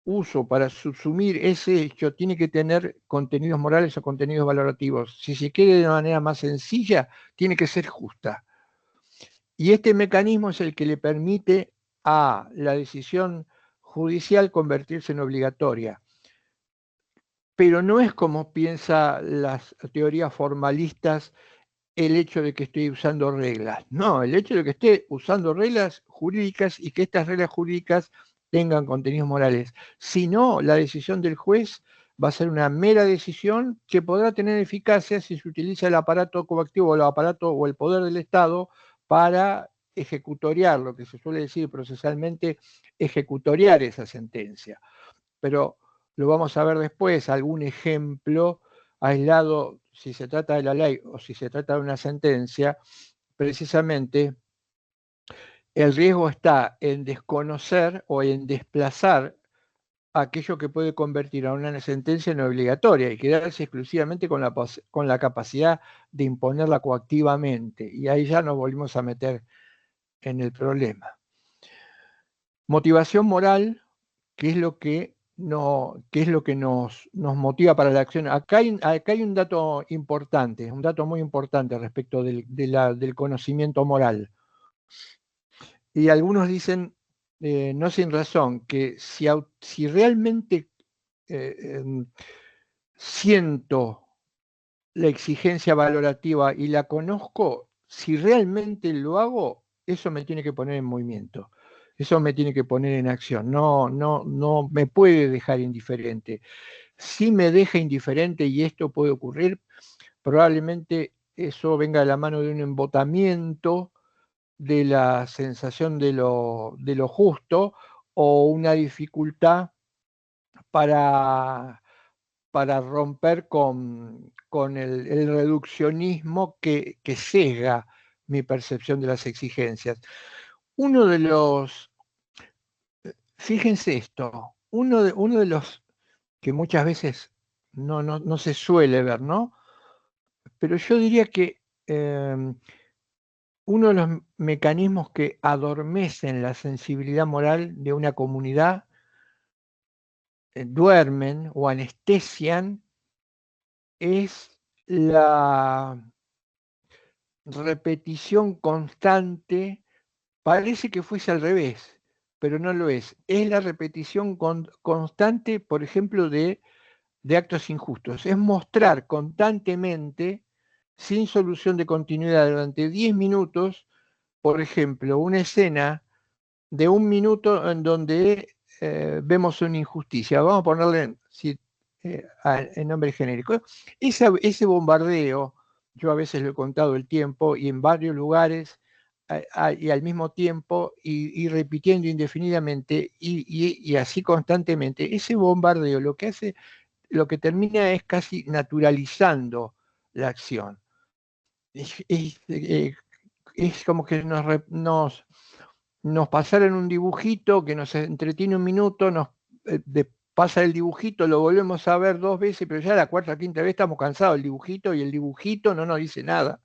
uso para subsumir ese hecho tiene que tener contenidos morales o contenidos valorativos. Si se quiere de una manera más sencilla, tiene que ser justa. Y este mecanismo es el que le permite a la decisión judicial convertirse en obligatoria. Pero no es como piensan las teorías formalistas el hecho de que estoy usando reglas. No, el hecho de que esté usando reglas jurídicas y que estas reglas jurídicas tengan contenidos morales. Si no, la decisión del juez va a ser una mera decisión que podrá tener eficacia si se utiliza el aparato coactivo o el aparato o el poder del Estado para ejecutoriar, lo que se suele decir procesalmente, ejecutoriar esa sentencia. Pero lo vamos a ver después, algún ejemplo aislado, si se trata de la ley o si se trata de una sentencia, precisamente el riesgo está en desconocer o en desplazar aquello que puede convertir a una sentencia en obligatoria y quedarse exclusivamente con la capacidad de imponerla coactivamente. Y ahí ya nos volvimos a meter en el problema. Motivación moral, ¿qué es lo que, qué es lo que nos motiva para la acción? Acá hay un dato importante, un dato muy importante respecto del conocimiento moral. Y algunos dicen, no sin razón, que si realmente siento la exigencia valorativa y la conozco, si realmente lo hago, eso me tiene que poner en movimiento, eso me tiene que poner en acción, no me puede dejar indiferente. Si me deja indiferente y esto puede ocurrir, probablemente eso venga de la mano de un embotamiento de la sensación de lo justo o una dificultad para, para romper con el reduccionismo que sesga mi percepción de las exigencias. Uno de los, fíjense esto, uno de los que muchas veces no se suele ver, ¿no? Pero yo diría que uno de los mecanismos que adormecen la sensibilidad moral de una comunidad, duermen o anestesian, es la repetición constante. Parece que fuese al revés, pero no lo es. Es la repetición constante, por ejemplo, de actos injustos. Es mostrar constantemente, sin solución de continuidad, durante 10 minutos, por ejemplo, una escena de 1 minuto en donde vemos una injusticia. Vamos a ponerle en nombre genérico. Ese bombardeo, yo a veces lo he contado el tiempo y en varios lugares y al mismo tiempo y repitiendo indefinidamente y así constantemente, ese bombardeo lo que hace, lo que termina es casi naturalizando la acción. Es como que nos pasaron un dibujito que nos entretiene 1 minuto, pasa el dibujito, lo volvemos a ver 2 veces, pero ya la cuarta o quinta vez estamos cansados del dibujito y el dibujito no nos dice nada.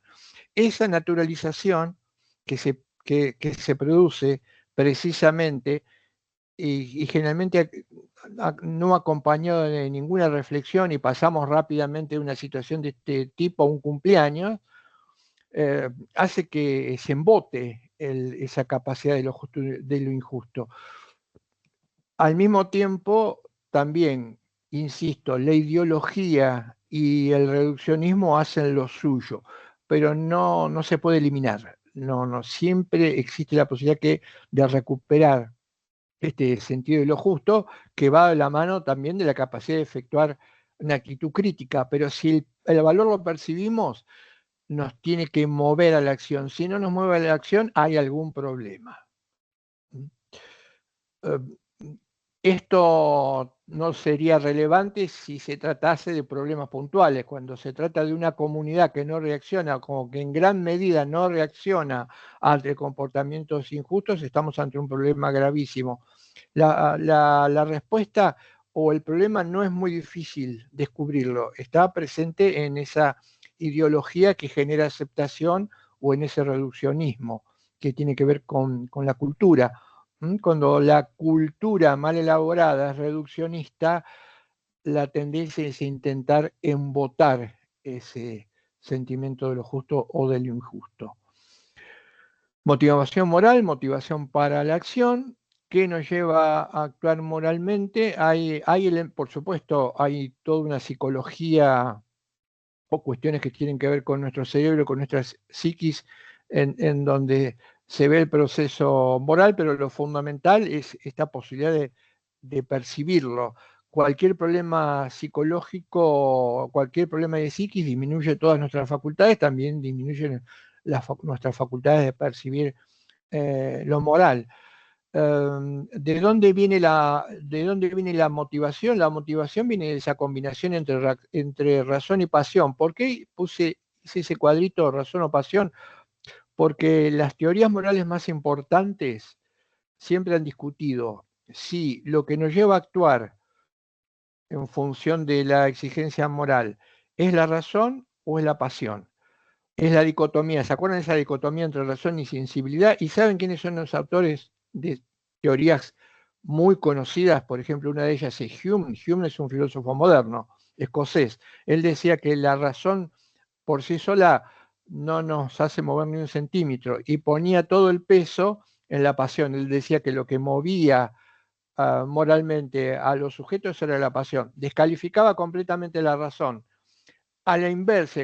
Esa naturalización que se produce precisamente y generalmente no acompañado de ninguna reflexión y pasamos rápidamente de una situación de este tipo a un cumpleaños, hace que se embote esa capacidad de lo injusto. Al mismo tiempo, también, insisto, la ideología y el reduccionismo hacen lo suyo, pero no se puede eliminar. Siempre existe la posibilidad de recuperar este sentido de lo justo, que va de la mano también de la capacidad de efectuar una actitud crítica, pero si el valor lo percibimos, nos tiene que mover a la acción. Si no nos mueve a la acción, hay algún problema. Esto no sería relevante si se tratase de problemas puntuales. Cuando se trata de una comunidad que no reacciona, como que en gran medida no reacciona ante comportamientos injustos, estamos ante un problema gravísimo. La respuesta o el problema no es muy difícil descubrirlo. Está presente en esa ideología que genera aceptación o en ese reduccionismo que tiene que ver con la cultura. Cuando la cultura mal elaborada es reduccionista, la tendencia es intentar embotar ese sentimiento de lo justo o de lo injusto. Motivación moral, motivación para la acción, ¿qué nos lleva a actuar moralmente? Por supuesto, hay toda una psicología o cuestiones que tienen que ver con nuestro cerebro, con nuestras psiquis, en donde se ve el proceso moral, pero lo fundamental es esta posibilidad de percibirlo cualquier problema psicológico, cualquier problema de psiquis disminuye todas nuestras facultades, también disminuyen nuestras facultades de percibir lo moral. ¿De dónde viene la motivación? La motivación viene de esa combinación entre razón y pasión. ¿Por qué hice ese cuadrito razón o pasión? Porque las teorías morales más importantes siempre han discutido si lo que nos lleva a actuar en función de la exigencia moral es la razón o es la pasión. Es la dicotomía. ¿Se acuerdan de esa dicotomía entre razón y sensibilidad? ¿Y saben quiénes son los autores de teorías muy conocidas? Por ejemplo, una de ellas es Hume. Hume es un filósofo moderno, escocés. Él decía que la razón por sí sola no nos hace mover ni un centímetro y ponía todo el peso en la pasión. Él decía que lo que movía moralmente a los sujetos era la pasión. Descalificaba completamente la razón. A la inversa,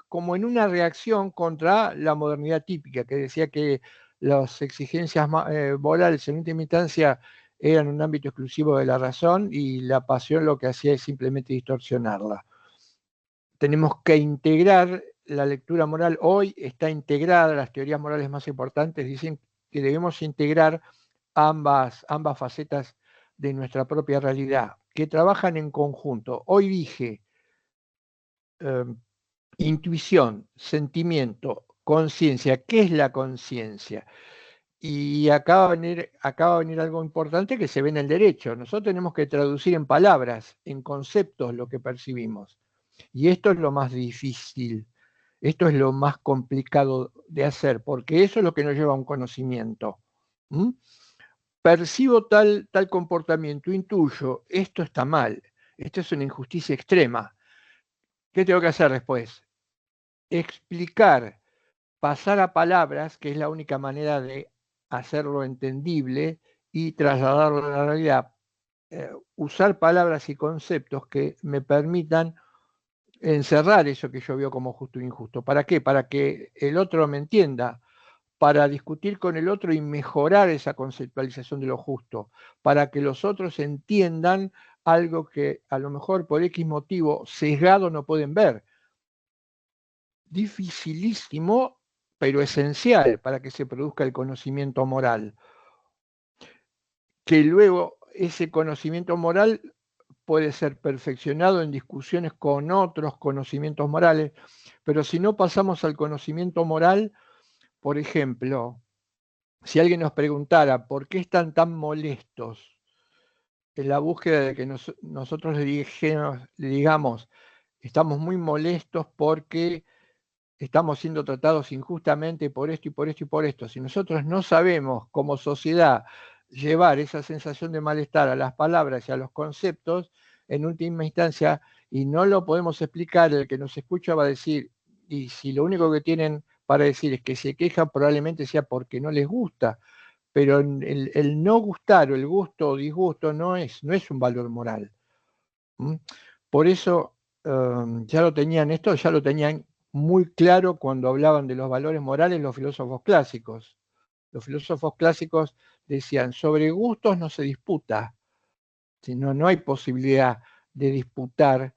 como en una reacción contra la modernidad típica, que decía que las exigencias morales en última instancia eran un ámbito exclusivo de la razón y la pasión lo que hacía es simplemente distorsionarla. Tenemos que integrar la lectura moral. Hoy está integrada, las teorías morales más importantes dicen que debemos integrar ambas facetas de nuestra propia realidad, que trabajan en conjunto. Hoy dije intuición, sentimiento, conciencia. ¿Qué es la conciencia? Y acá va a venir algo importante que se ve en el derecho. Nosotros tenemos que traducir en palabras, en conceptos, lo que percibimos. Y esto es lo más difícil. Esto es lo más complicado de hacer, porque eso es lo que nos lleva a un conocimiento. ¿Mm? Percibo tal comportamiento, intuyo, esto está mal, esto es una injusticia extrema. ¿Qué tengo que hacer después? Explicar, pasar a palabras, que es la única manera de hacerlo entendible y trasladarlo a la realidad. Usar palabras y conceptos que me permitan encerrar eso que yo veo como justo e injusto. ¿Para qué? Para que el otro me entienda, para discutir con el otro y mejorar esa conceptualización de lo justo, para que los otros entiendan algo que a lo mejor por X motivo sesgado no pueden ver. Dificilísimo, pero esencial para que se produzca el conocimiento moral. Que luego ese conocimiento moral puede ser perfeccionado en discusiones con otros conocimientos morales, pero si no pasamos al conocimiento moral, por ejemplo, si alguien nos preguntara por qué están tan molestos en la búsqueda de que nosotros le digamos, estamos muy molestos porque estamos siendo tratados injustamente por esto y por esto y por esto. Si nosotros no sabemos como sociedad llevar esa sensación de malestar a las palabras y a los conceptos, en última instancia, y no lo podemos explicar, el que nos escucha va a decir, y si lo único que tienen para decir es que se quejan, probablemente sea porque no les gusta, pero el no gustar o el gusto o disgusto no es un valor moral. ¿Mm? Por eso ya lo tenían muy claro cuando hablaban de los valores morales los filósofos clásicos. Los filósofos clásicos decían, sobre gustos no se disputa, sino no hay posibilidad de disputar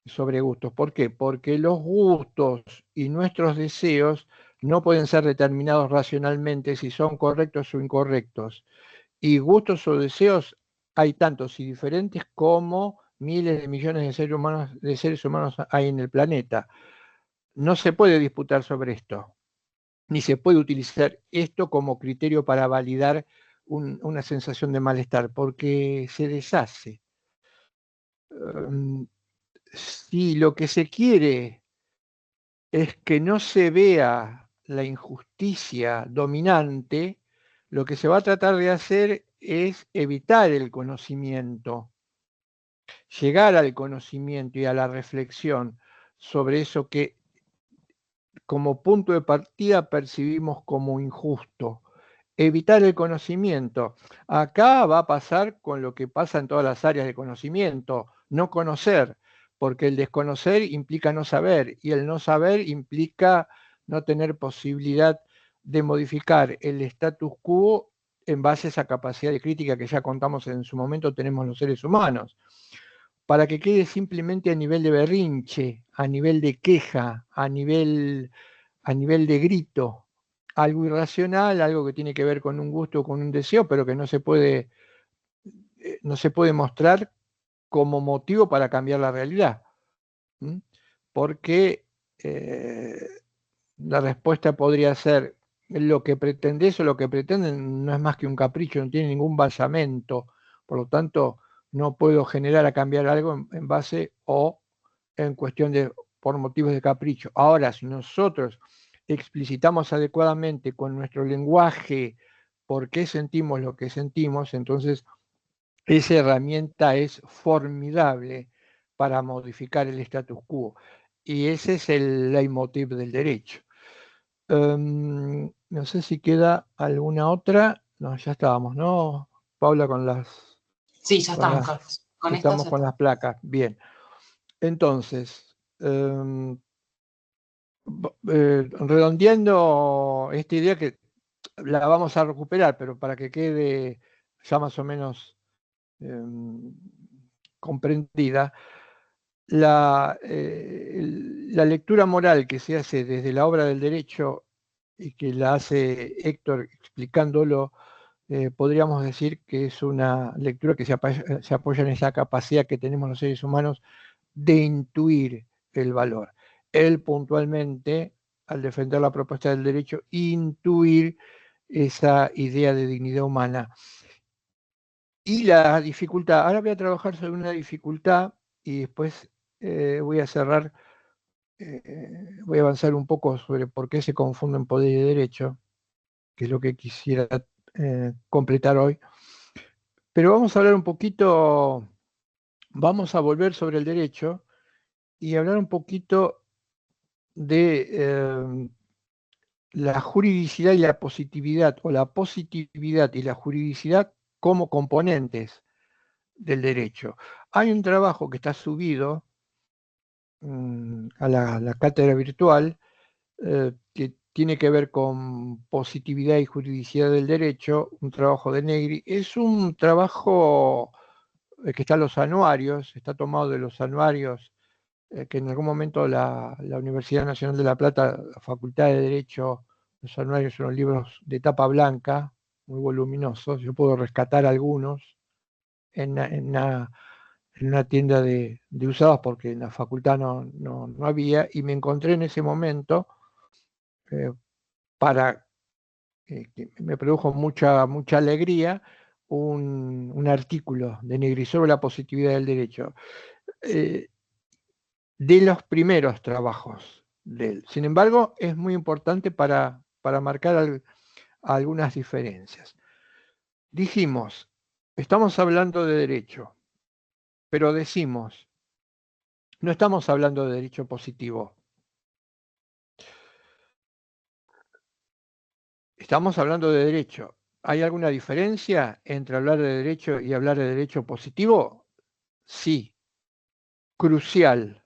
sobre gustos. ¿Por qué? Porque los gustos y nuestros deseos no pueden ser determinados racionalmente si son correctos o incorrectos. Y gustos o deseos hay tantos y diferentes como miles de millones de seres humanos hay en el planeta. No se puede disputar sobre esto, ni se puede utilizar esto como criterio para validar una sensación de malestar, porque se deshace. Si lo que se quiere es que no se vea la injusticia dominante, lo que se va a tratar de hacer es evitar el conocimiento, llegar al conocimiento y a la reflexión sobre eso que como punto de partida percibimos como injusto. Evitar el conocimiento. Acá va a pasar con lo que pasa en todas las áreas de conocimiento, no conocer, porque el desconocer implica no saber y el no saber implica no tener posibilidad de modificar el status quo en base a esa capacidad de crítica que ya contamos en su momento tenemos los seres humanos. para que quede simplemente a nivel de berrinche, a nivel de queja, a nivel de grito, algo irracional, algo que tiene que ver con un gusto o con un deseo, pero que no se puede mostrar como motivo para cambiar la realidad. ¿Mm? Porque la respuesta podría ser: lo que pretendes o lo que pretenden no es más que un capricho, no tiene ningún basamento, por lo tanto no puedo generar a cambiar algo en base o en cuestión de por motivos de capricho. Ahora, si nosotros explicitamos adecuadamente con nuestro lenguaje por qué sentimos lo que sentimos, entonces esa herramienta es formidable para modificar el status quo. Y ese es el leitmotiv del derecho. No sé si queda alguna otra. No, ya estábamos, ¿no, Paula, con las, Sí, ya con estamos, las, Carlos. Con estas estamos ya con estamos. las placas? Bien. Entonces, redondeando esta idea que la vamos a recuperar, pero para que quede ya más o menos comprendida, la lectura moral que se hace desde la obra del derecho y que la hace Héctor explicándolo, podríamos decir que es una lectura que se apoya en esa capacidad que tenemos los seres humanos de intuir el valor. Él puntualmente, al defender la propuesta del derecho, intuir esa idea de dignidad humana. Y la dificultad, ahora voy a trabajar sobre una dificultad y después voy a cerrar, voy a avanzar un poco sobre por qué se confunden poder y derecho, que es lo que quisiera completar hoy. Pero vamos a hablar un poquito, vamos a volver sobre el derecho y hablar un poquito de la juridicidad y la positividad, o la positividad y la juridicidad como componentes del derecho. Hay un trabajo que está subido a la cátedra virtual que tiene que ver con positividad y juridicidad del derecho, un trabajo de Negri. Es un trabajo que está en los anuarios, está tomado de los anuarios que en algún momento la Universidad Nacional de La Plata, la Facultad de Derecho, los anuarios son los libros de tapa blanca, muy voluminosos. Yo puedo rescatar algunos en una tienda de usados porque en la facultad no había, y me encontré en ese momento eh, para que me produjo mucha alegría un artículo de Negri sobre la positividad del derecho. De los primeros trabajos de él. Sin embargo, es muy importante para marcar algunas diferencias. Dijimos, estamos hablando de derecho, pero decimos, no estamos hablando de derecho positivo. Estamos hablando de derecho. ¿Hay alguna diferencia entre hablar de derecho y hablar de derecho positivo? Sí, crucial.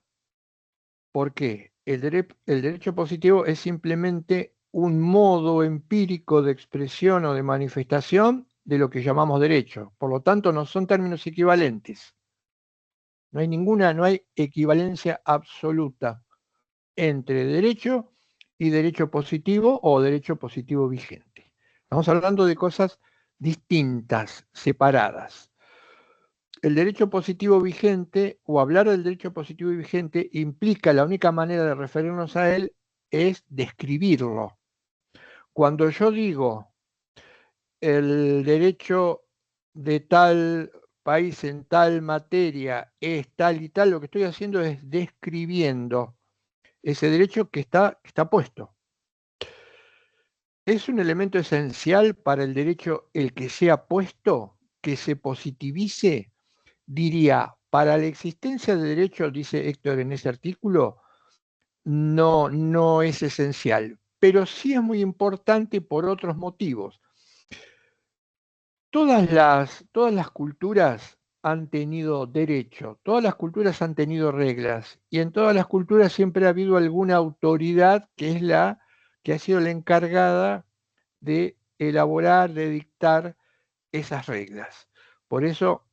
¿Por qué? El derecho positivo es simplemente un modo empírico de expresión o de manifestación de lo que llamamos derecho. Por lo tanto, no son términos equivalentes. No hay equivalencia absoluta entre derecho y derecho positivo o derecho positivo vigente. Estamos hablando de cosas distintas, separadas. El derecho positivo vigente, o hablar del derecho positivo y vigente, implica, la única manera de referirnos a él es describirlo. Cuando yo digo el derecho de tal país en tal materia es tal y tal, lo que estoy haciendo es describiendo ese derecho que está puesto. Es un elemento esencial para el derecho el que sea puesto, que se positivice. Diría, para la existencia de derecho, dice Héctor en ese artículo, no es esencial, pero sí es muy importante por otros motivos. Todas las culturas han tenido derecho, todas las culturas han tenido reglas, y en todas las culturas siempre ha habido alguna autoridad que es la que ha sido la encargada de elaborar, de dictar esas reglas. Por eso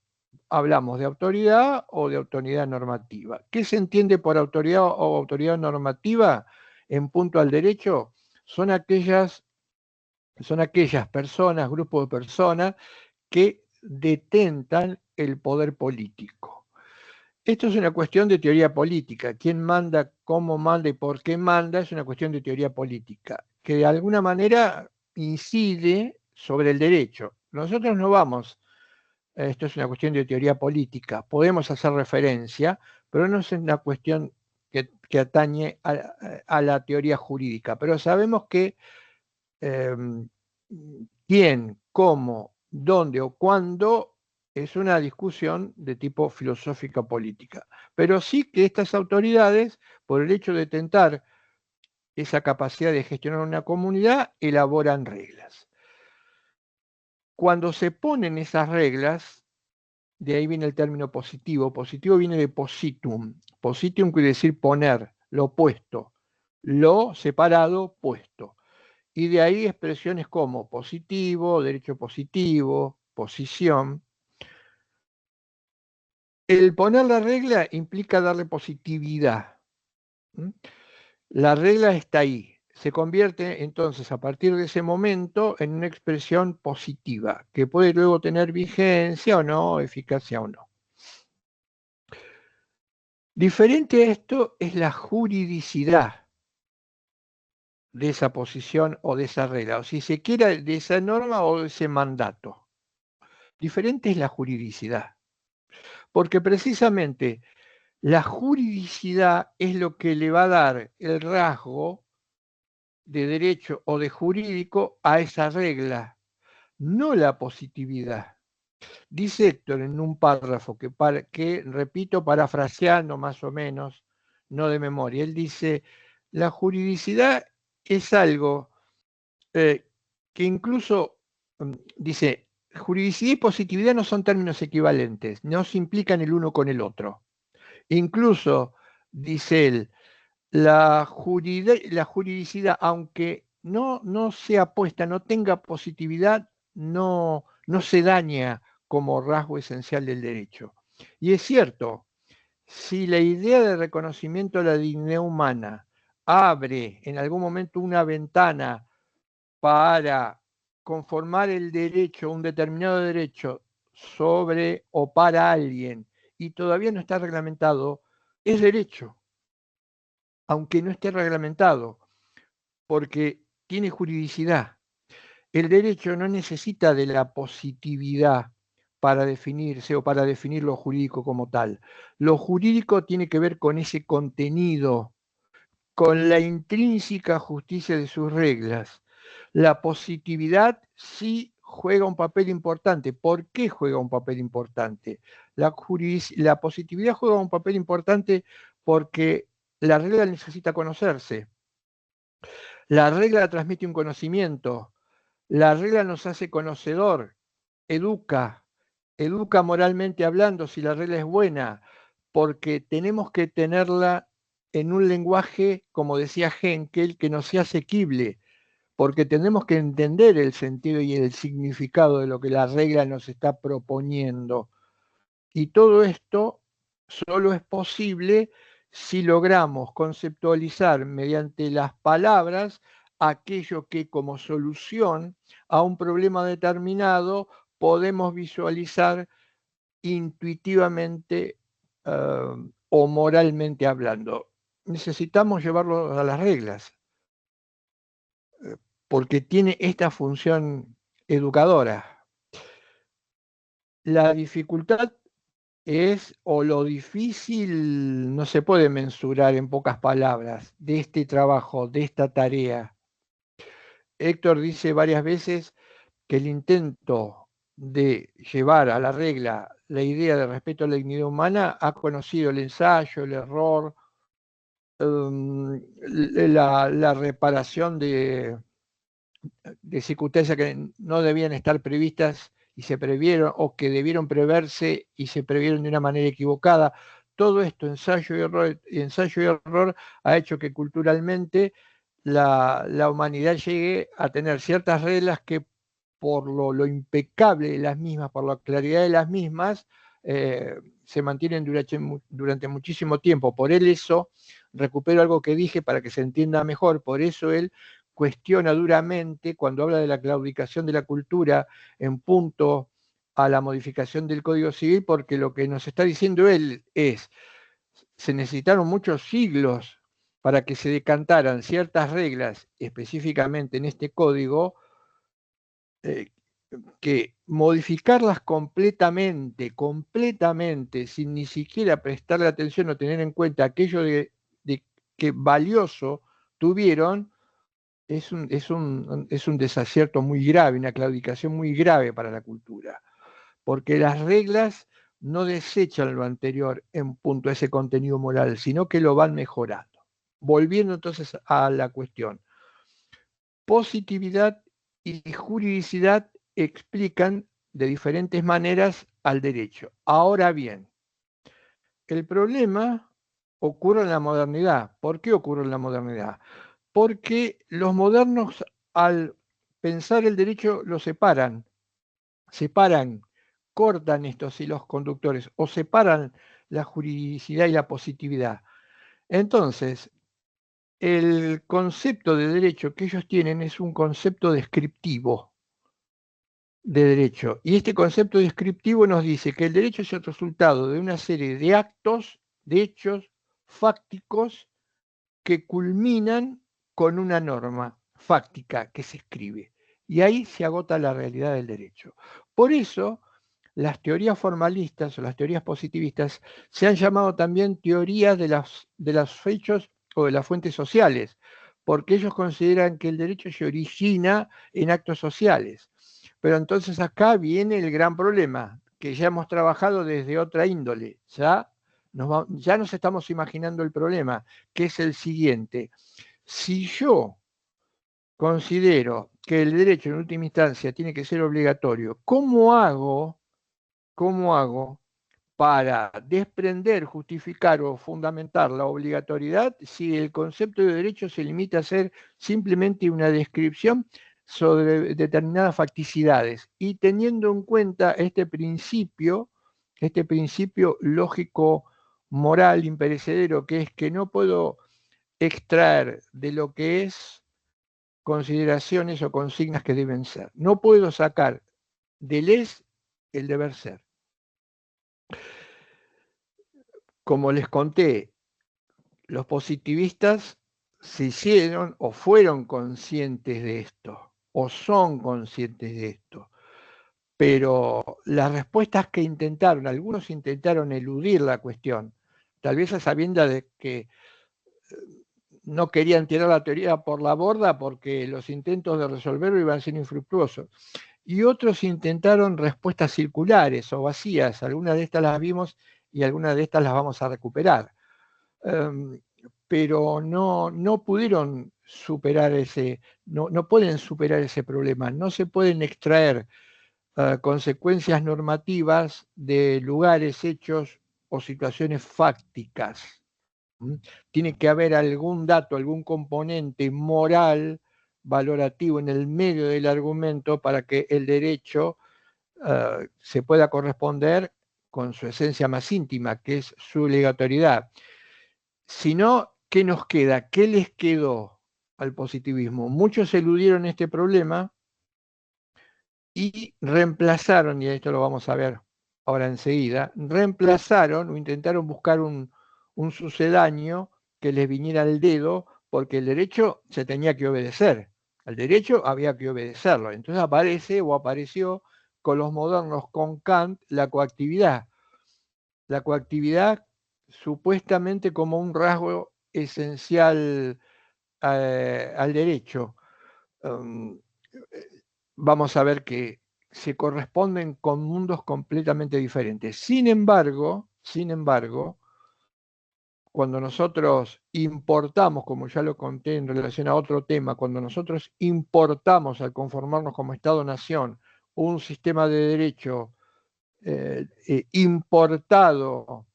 hablamos de autoridad o de autoridad normativa. ¿Qué se entiende por autoridad o autoridad normativa en punto al derecho? Son aquellas personas, grupos de personas que detentan el poder político. Esto es una cuestión de teoría política. ¿Quién manda, cómo manda y por qué manda? Es una cuestión de teoría política, que de alguna manera incide sobre el derecho. Nosotros no vamos, esto es una cuestión de teoría política, podemos hacer referencia, pero no es una cuestión que atañe a la teoría jurídica. Pero sabemos que eh, quién, cómo, dónde o cuándo es una discusión de tipo filosófica política. Pero sí que estas autoridades, por el hecho de tentar esa capacidad de gestionar una comunidad, elaboran reglas. Cuando se ponen esas reglas, de ahí viene el término positivo. Positivo viene de positum. Positum quiere decir poner, lo puesto. Lo separado, puesto. Y de ahí expresiones como positivo, derecho positivo, posición. El poner la regla implica darle positividad. La regla está ahí. Se convierte entonces a partir de ese momento en una expresión positiva, que puede luego tener vigencia o no, eficacia o no. Diferente a esto es la juridicidad de esa posición o de esa regla, o si se quiere, de esa norma o de ese mandato. Diferente es la juridicidad, porque precisamente la juridicidad es lo que le va a dar el rasgo de derecho o de jurídico a esa regla, no la positividad. Dice Héctor en un párrafo que repito parafraseando más o menos, no de memoria, él dice, la juridicidad es algo que incluso, dice, juridicidad y positividad no son términos equivalentes, no se implican el uno con el otro. Incluso, dice él, la juridicidad, aunque no sea puesta, no tenga positividad, no se daña como rasgo esencial del derecho. Y es cierto, si la idea de reconocimiento de la dignidad humana abre en algún momento una ventana para conformar el derecho, un determinado derecho sobre o para alguien, y todavía no está reglamentado, es derecho, aunque no esté reglamentado, porque tiene juridicidad. El derecho no necesita de la positividad para definirse o para definir lo jurídico como tal. Lo jurídico tiene que ver con ese contenido, con la intrínseca justicia de sus reglas. La positividad sí juega un papel importante. ¿Por qué juega un papel importante? La positividad juega un papel importante porque la regla necesita conocerse. La regla transmite un conocimiento. La regla nos hace conocedor, educa, educa moralmente hablando si la regla es buena, porque tenemos que tenerla en un lenguaje, como decía Henkel, que nos sea asequible, porque tenemos que entender el sentido y el significado de lo que la regla nos está proponiendo. Y todo esto solo es posible si logramos conceptualizar mediante las palabras aquello que como solución a un problema determinado podemos visualizar intuitivamente o moralmente hablando. Necesitamos llevarlo a las reglas, porque tiene esta función educadora. La dificultad es, o lo difícil no se puede mensurar en pocas palabras, de este trabajo, de esta tarea. Héctor dice varias veces que el intento de llevar a la regla la idea de respeto a la dignidad humana ha conocido el ensayo, el error, la reparación de circunstancias que no debían estar previstas y se previeron, o que debieron preverse y se previeron de una manera equivocada. Todo esto, ensayo y error, ha hecho que culturalmente la humanidad llegue a tener ciertas reglas que por lo impecable de las mismas, por la claridad de las mismas, se mantienen durante muchísimo tiempo. Por eso, recupero algo que dije para que se entienda mejor, por eso él cuestiona duramente cuando habla de la claudicación de la cultura en punto a la modificación del Código Civil, porque lo que nos está diciendo él es, se necesitaron muchos siglos para que se decantaran ciertas reglas, específicamente en este código, que modificarlas completamente, sin ni siquiera prestarle atención o tener en cuenta aquello de que valioso tuvieron, es un desacierto muy grave, una claudicación muy grave para la cultura, porque las reglas no desechan lo anterior en punto a ese contenido moral, sino que lo van mejorando. Volviendo entonces a la cuestión, positividad y juridicidad explican de diferentes maneras al derecho. Ahora bien, el problema ocurre en la modernidad. ¿Por qué ocurre en la modernidad? Porque los modernos, al pensar el derecho, lo separan, cortan estos hilos conductores o separan la juridicidad y la positividad. Entonces, el concepto de derecho que ellos tienen es un concepto descriptivo de derecho. Y este concepto descriptivo nos dice que el derecho es el resultado de una serie de actos, de hechos fácticos que culminan con una norma fáctica que se escribe. Y ahí se agota la realidad del derecho. Por eso, las teorías formalistas o las teorías positivistas se han llamado también teorías de los hechos o de las fuentes sociales, porque ellos consideran que el derecho se origina en actos sociales. Pero entonces acá viene el gran problema, que ya hemos trabajado desde otra índole. Ya nos estamos imaginando el problema, que es el siguiente. Si yo considero que el derecho en última instancia tiene que ser obligatorio, ¿cómo hago para desprender, justificar o fundamentar la obligatoriedad si el concepto de derecho se limita a ser simplemente una descripción sobre determinadas facticidades? Y teniendo en cuenta este principio lógico moral imperecedero, que es que no puedo extraer de lo que es consideraciones o consignas que deben ser. No puedo sacar del es el deber ser. Como les conté, los positivistas se hicieron o fueron conscientes de esto, o son conscientes de esto, pero las respuestas que intentaron, algunos intentaron eludir la cuestión, tal vez a sabiendas de que no querían tirar la teoría por la borda porque los intentos de resolverlo iban a ser infructuosos. Y otros intentaron respuestas circulares o vacías, algunas de estas las vimos y algunas de estas las vamos a recuperar. Pero no pudieron superar no pueden superar ese problema, no se pueden extraer consecuencias normativas de lugares, hechos o situaciones fácticas. Tiene que haber algún dato, algún componente moral, valorativo en el medio del argumento para que el derecho se pueda corresponder con su esencia más íntima, que es su obligatoriedad. Si no, ¿qué nos queda? ¿Qué les quedó al positivismo? Muchos eludieron este problema y reemplazaron, y esto lo vamos a ver ahora enseguida, reemplazaron o intentaron buscar un sucedáneo que les viniera al dedo, porque el derecho se tenía que obedecer. Al derecho había que obedecerlo. Entonces apareció con los modernos, con Kant, la coactividad. La coactividad supuestamente como un rasgo esencial al derecho. Vamos a ver que se corresponden con mundos completamente diferentes. Sin embargo, cuando nosotros importamos, como ya lo conté en relación a otro tema, cuando nosotros importamos al conformarnos como Estado-Nación un sistema de derecho importado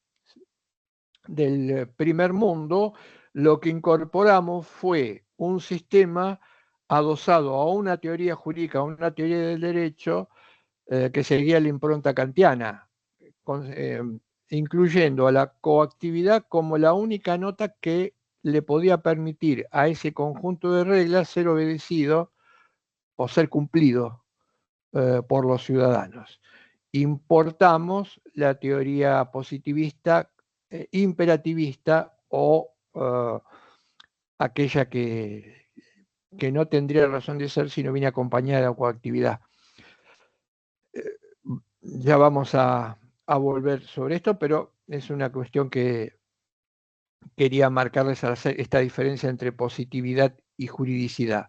del primer mundo, lo que incorporamos fue un sistema adosado a una teoría jurídica, a una teoría del derecho que seguía la impronta kantiana, incluyendo a la coactividad como la única nota que le podía permitir a ese conjunto de reglas ser obedecido o ser cumplido por los ciudadanos. Importamos la teoría positivista, imperativista o aquella que no tendría razón de ser si no viene acompañada de coactividad. Ya vamos a volver sobre esto, pero es una cuestión que quería marcarles al hacer esta diferencia entre positividad y juridicidad.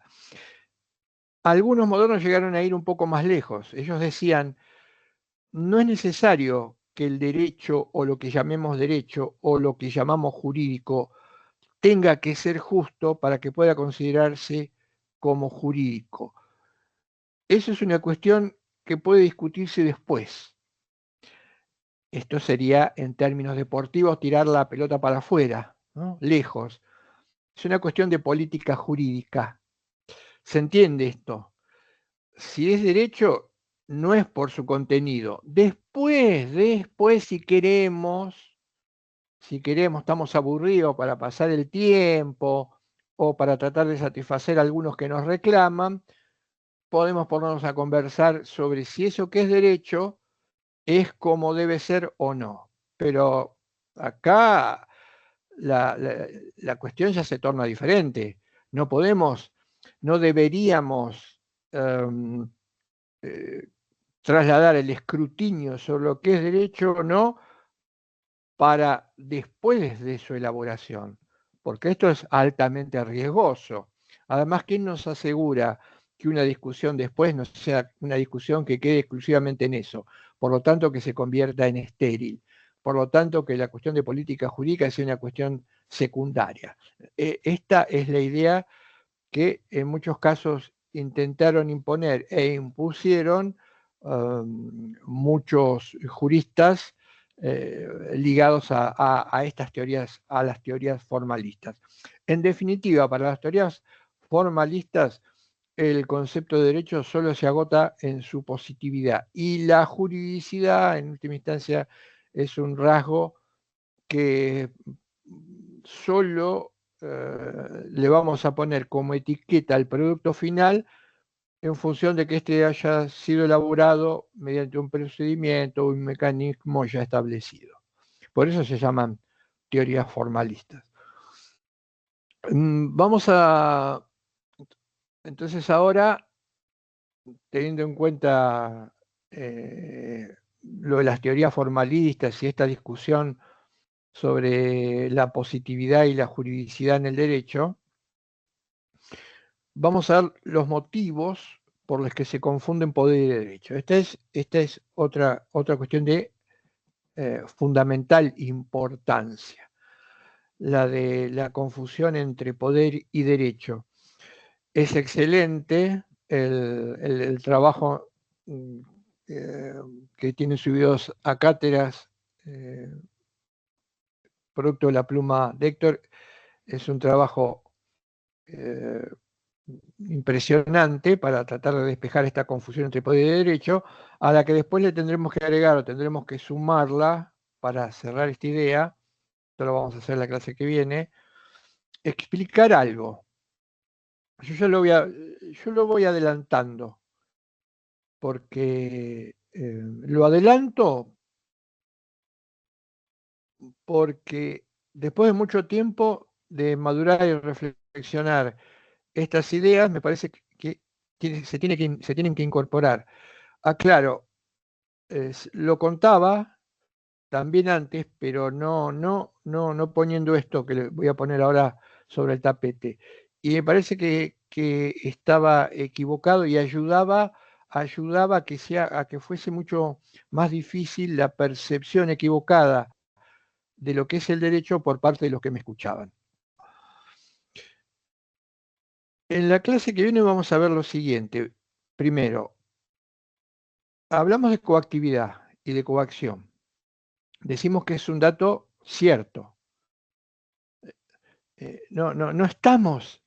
Algunos modernos llegaron a ir un poco más lejos. Ellos decían, no es necesario que el derecho o lo que llamemos derecho o lo que llamamos jurídico tenga que ser justo para que pueda considerarse como jurídico. Eso es una cuestión que puede discutirse después. Esto sería, en términos deportivos, tirar la pelota para afuera, ¿no? Lejos. Es una cuestión de política jurídica. ¿Se entiende esto? Si es derecho, no es por su contenido. Después, si queremos, estamos aburridos para pasar el tiempo o para tratar de satisfacer a algunos que nos reclaman, podemos ponernos a conversar sobre si eso que es derecho es como debe ser o no. Pero acá la cuestión ya se torna diferente. No podemos, no deberíamos eh, trasladar el escrutinio sobre lo que es derecho o no para después de su elaboración, porque esto es altamente riesgoso. Además, ¿quién nos asegura que una discusión después no sea una discusión que quede exclusivamente en eso? Por lo tanto, que se convierta en estéril. Por lo tanto, que la cuestión de política jurídica sea una cuestión secundaria. Esta es la idea que en muchos casos intentaron imponer e impusieron muchos juristas ligados a estas teorías, a las teorías formalistas. En definitiva, para las teorías formalistas, el concepto de derecho solo se agota en su positividad y la juridicidad, en última instancia, es un rasgo que solo le vamos a poner como etiqueta al producto final en función de que éste haya sido elaborado mediante un procedimiento o un mecanismo ya establecido. Por eso se llaman teorías formalistas. Vamos a, entonces ahora, teniendo en cuenta lo de las teorías formalistas y esta discusión sobre la positividad y la juridicidad en el derecho, vamos a ver los motivos por los que se confunden poder y derecho. Esta es otra cuestión de fundamental importancia, la de la confusión entre poder y derecho. Es excelente el trabajo que tienen subidos a cátedras, producto de la pluma de Héctor. Es un trabajo impresionante para tratar de despejar esta confusión entre poder y derecho, a la que después le tendremos que agregar o tendremos que sumarla para cerrar esta idea. Esto lo vamos a hacer en la clase que viene. Explicar algo. Yo lo voy adelantando, porque lo adelanto porque después de mucho tiempo de madurar y reflexionar estas ideas, me parece que se tienen que incorporar. Claro, lo contaba también antes, pero no poniendo esto que le voy a poner ahora sobre el tapete. Y me parece que estaba equivocado y ayudaba a que fuese mucho más difícil la percepción equivocada de lo que es el derecho por parte de los que me escuchaban. En la clase que viene vamos a ver lo siguiente. Primero, hablamos de coactividad y de coacción. Decimos que es un dato cierto. No estamos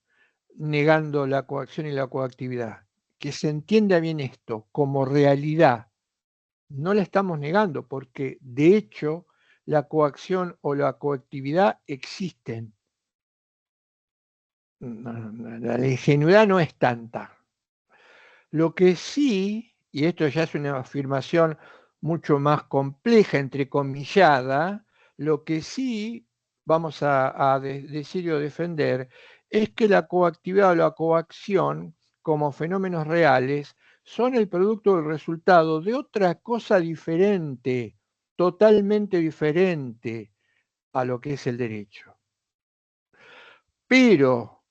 negando la coacción y la coactividad. Que se entienda bien esto como realidad No la estamos negando porque, de hecho, la coacción o la coactividad existen. La ingenuidad no es tanta. Lo que sí, y esto ya es una afirmación mucho más compleja, entrecomillada, lo que sí vamos a decir o defender es que la coactividad o la coacción como fenómenos reales son el producto del resultado de otra cosa diferente, totalmente diferente a lo que es el derecho. Pero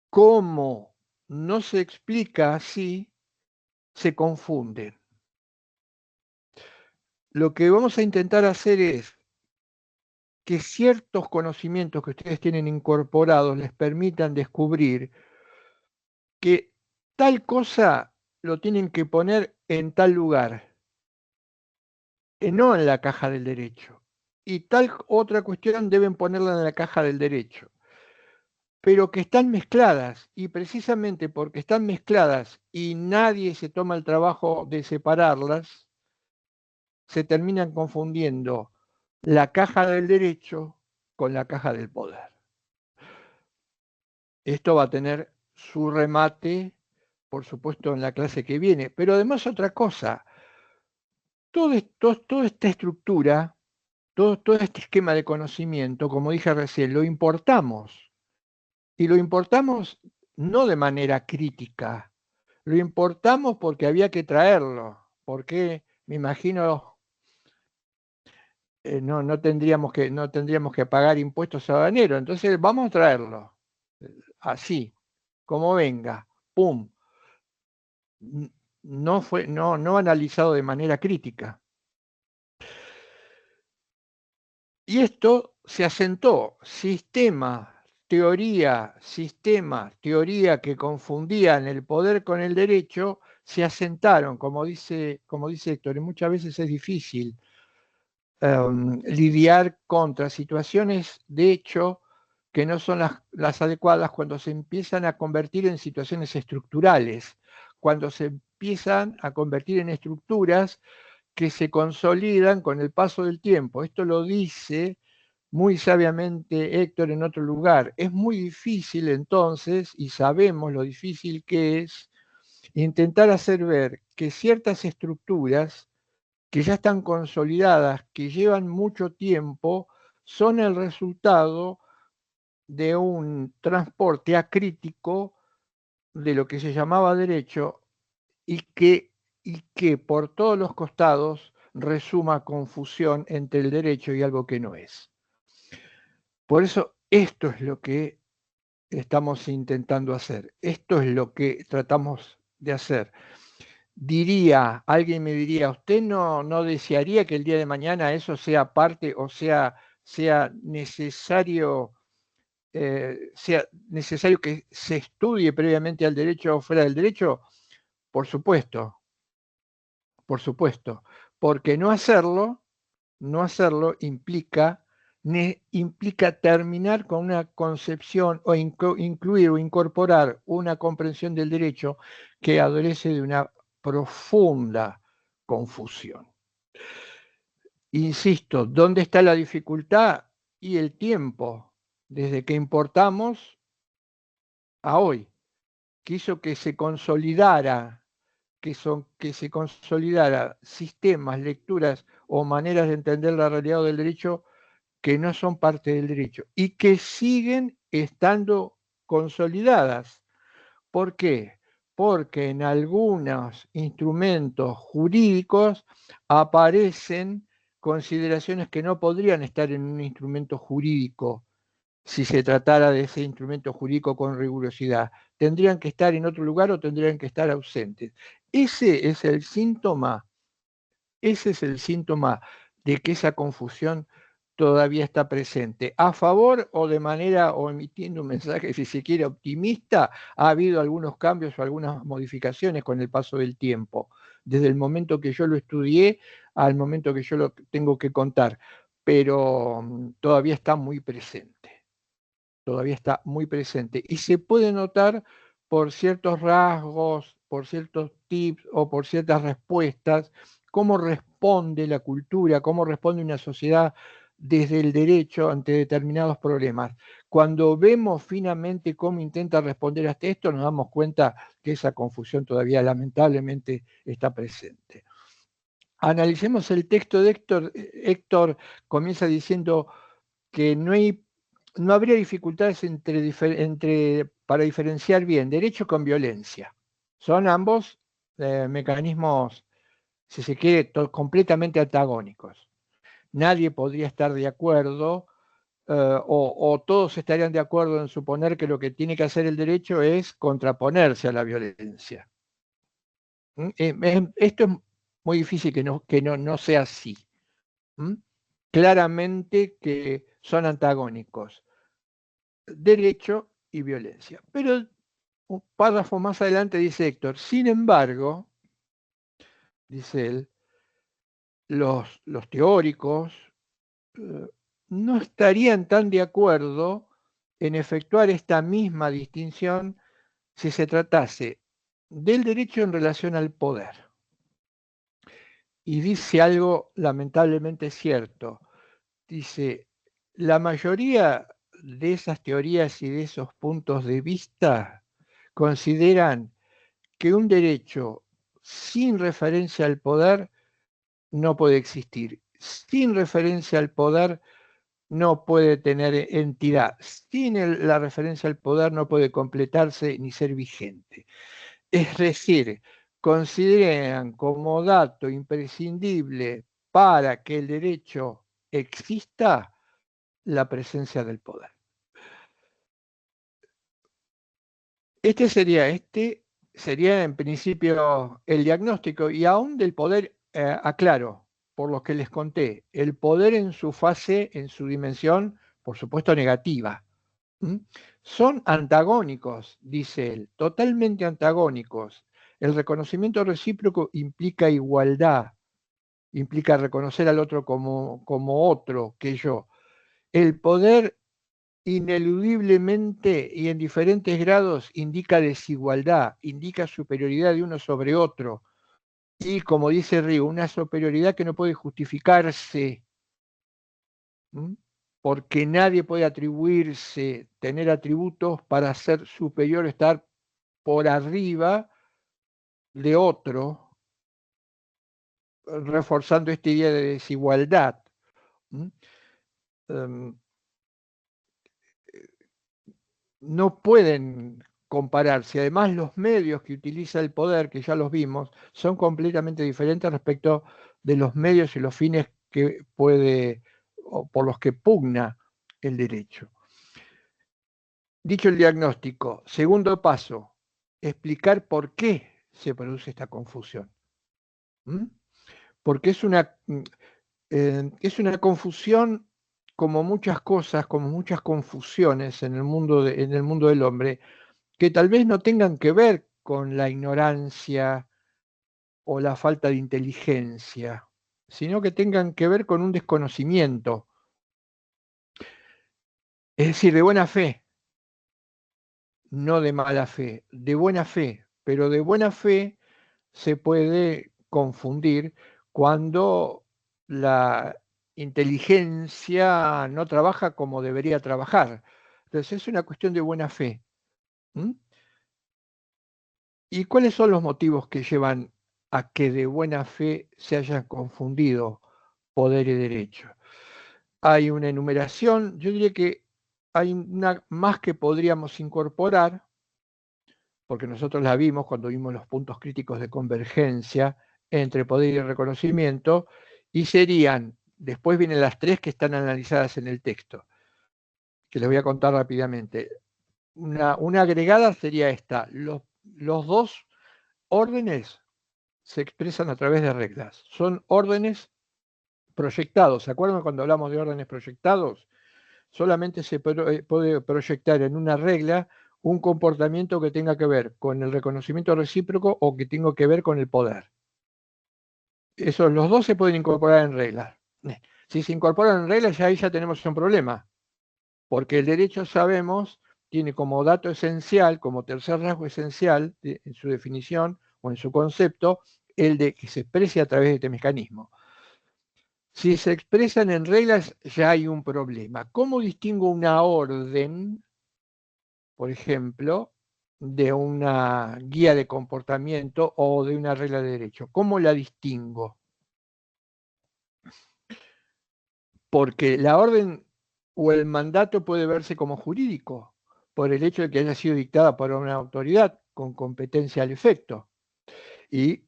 como no se explica así, se confunden. Lo que vamos a intentar hacer es que ciertos conocimientos que ustedes tienen incorporados les permitan descubrir que tal cosa lo tienen que poner en tal lugar, no en la caja del derecho. Y tal otra cuestión deben ponerla en la caja del derecho. Pero que están mezcladas, y precisamente porque están mezcladas y nadie se toma el trabajo de separarlas, se terminan confundiendo la caja del derecho con la caja del poder. Esto va a tener su remate, por supuesto, en la clase que viene, pero además otra cosa, toda esta estructura, todo este esquema de conocimiento, como dije recién, lo importamos, y lo importamos no de manera crítica, lo importamos porque había que traerlo, porque me imagino no tendríamos que pagar impuestos aduaneros, entonces vamos a traerlo, así, como venga, pum. No analizado de manera crítica. Y esto se asentó, teoría que confundían el poder con el derecho, se asentaron, como dice Héctor, y muchas veces es difícil lidiar contra situaciones de hecho que no son las adecuadas cuando se empiezan a convertir en situaciones estructurales, cuando se empiezan a convertir en estructuras que se consolidan con el paso del tiempo. Esto lo dice muy sabiamente Héctor en otro lugar. Es muy difícil entonces, y sabemos lo difícil que es, intentar hacer ver que ciertas estructuras que ya están consolidadas, que llevan mucho tiempo, son el resultado de un transporte acrítico de lo que se llamaba derecho y que por todos los costados resuma confusión entre el derecho y algo que no es. Por eso esto es lo que estamos intentando hacer, esto es lo que tratamos de hacer. Alguien me diría, ¿usted no desearía que el día de mañana eso sea parte o sea necesario que se estudie previamente al derecho o fuera del derecho? Por supuesto, porque no hacerlo implica terminar con una concepción o incluir o incorporar una comprensión del derecho que adolece de una profunda confusión. Insisto, ¿dónde está la dificultad? Y el tiempo, desde que importamos a hoy, que hizo que se consolidara que se consolidara sistemas, lecturas o maneras de entender la realidad del derecho que no son parte del derecho y que siguen estando consolidadas. ¿Por qué? Porque en algunos instrumentos jurídicos aparecen consideraciones que no podrían estar en un instrumento jurídico si se tratara de ese instrumento jurídico con rigurosidad. Tendrían que estar en otro lugar o tendrían que estar ausentes. Ese es el síntoma, ese es el síntoma de que esa confusión todavía está presente. A favor o de manera, o emitiendo un mensaje, si se quiere, optimista, ha habido algunos cambios o algunas modificaciones con el paso del tiempo, desde el momento que yo lo estudié al momento que yo lo tengo que contar, pero todavía está muy presente, y se puede notar por ciertos rasgos, por ciertos tips o por ciertas respuestas cómo responde la cultura, cómo responde una sociedad desde el derecho ante determinados problemas. Cuando vemos finamente cómo intenta responder a esto, nos damos cuenta que esa confusión todavía lamentablemente está presente. Analicemos el texto de Héctor. Héctor comienza diciendo que no habría dificultades para diferenciar bien derecho con violencia. Son ambos mecanismos, si se quiere, completamente antagónicos. Nadie podría estar de acuerdo o todos estarían de acuerdo en suponer que lo que tiene que hacer el derecho es contraponerse a la violencia. Esto es muy difícil que no sea así. Claramente que son antagónicos, derecho y violencia. Pero un párrafo más adelante dice Héctor, sin embargo, dice él, los teóricos no estarían tan de acuerdo en efectuar esta misma distinción si se tratase del derecho en relación al poder. Y dice algo lamentablemente cierto. Dice, la mayoría de esas teorías y de esos puntos de vista consideran que un derecho sin referencia al poder no puede existir. Sin referencia al poder no puede tener entidad. Sin la referencia al poder no puede completarse ni ser vigente. Es decir, consideran como dato imprescindible para que el derecho exista la presencia del poder. Este sería en principio el diagnóstico y aún del poder, aclaro, por lo que les conté, el poder en su fase, en su dimensión, por supuesto negativa. Son antagónicos, dice él, totalmente antagónicos. El reconocimiento recíproco implica igualdad, implica reconocer al otro como otro que yo. El poder ineludiblemente y en diferentes grados indica desigualdad, indica superioridad de uno sobre otro. Y como dice Río, una superioridad que no puede justificarse, porque nadie puede atribuirse, tener atributos para ser superior, estar por arriba de otro, reforzando esta idea de desigualdad. No pueden compararse. Además, los medios que utiliza el poder, que ya los vimos, son completamente diferentes respecto de los medios y los fines que puede, o por los que pugna el derecho. Dicho el diagnóstico, segundo paso, explicar por qué se produce esta confusión. Porque es una confusión, como muchas cosas, como muchas confusiones en el mundo del hombre, que tal vez no tengan que ver con la ignorancia o la falta de inteligencia, sino que tengan que ver con un desconocimiento, es decir, de buena fe, no de mala fe, de buena fe, pero de buena fe se puede confundir cuando la inteligencia no trabaja como debería trabajar. Entonces es una cuestión de buena fe. ¿Y cuáles son los motivos que llevan a que de buena fe se hayan confundido poder y derecho? Hay una enumeración, yo diría que hay una más que podríamos incorporar, porque nosotros la vimos cuando vimos los puntos críticos de convergencia entre poder y reconocimiento, y después vienen las tres que están analizadas en el texto, que les voy a contar rápidamente. Una agregada sería esta: los dos órdenes se expresan a través de reglas. Son órdenes proyectados. ¿Se acuerdan cuando hablamos de órdenes proyectados? Solamente se puede proyectar en una regla un comportamiento que tenga que ver con el reconocimiento recíproco o que tenga que ver con el poder. Los dos se pueden incorporar en reglas. Si se incorporan en reglas, ahí ya tenemos un problema, porque el derecho, sabemos, tiene como dato esencial, como tercer rasgo esencial en su definición o en su concepto, el de que se exprese a través de este mecanismo. Si se expresan en reglas, ya hay un problema. ¿Cómo distingo una orden, por ejemplo, de una guía de comportamiento o de una regla de derecho? ¿Cómo la distingo? Porque la orden o el mandato puede verse como jurídico por el hecho de que haya sido dictada por una autoridad con competencia al efecto. Y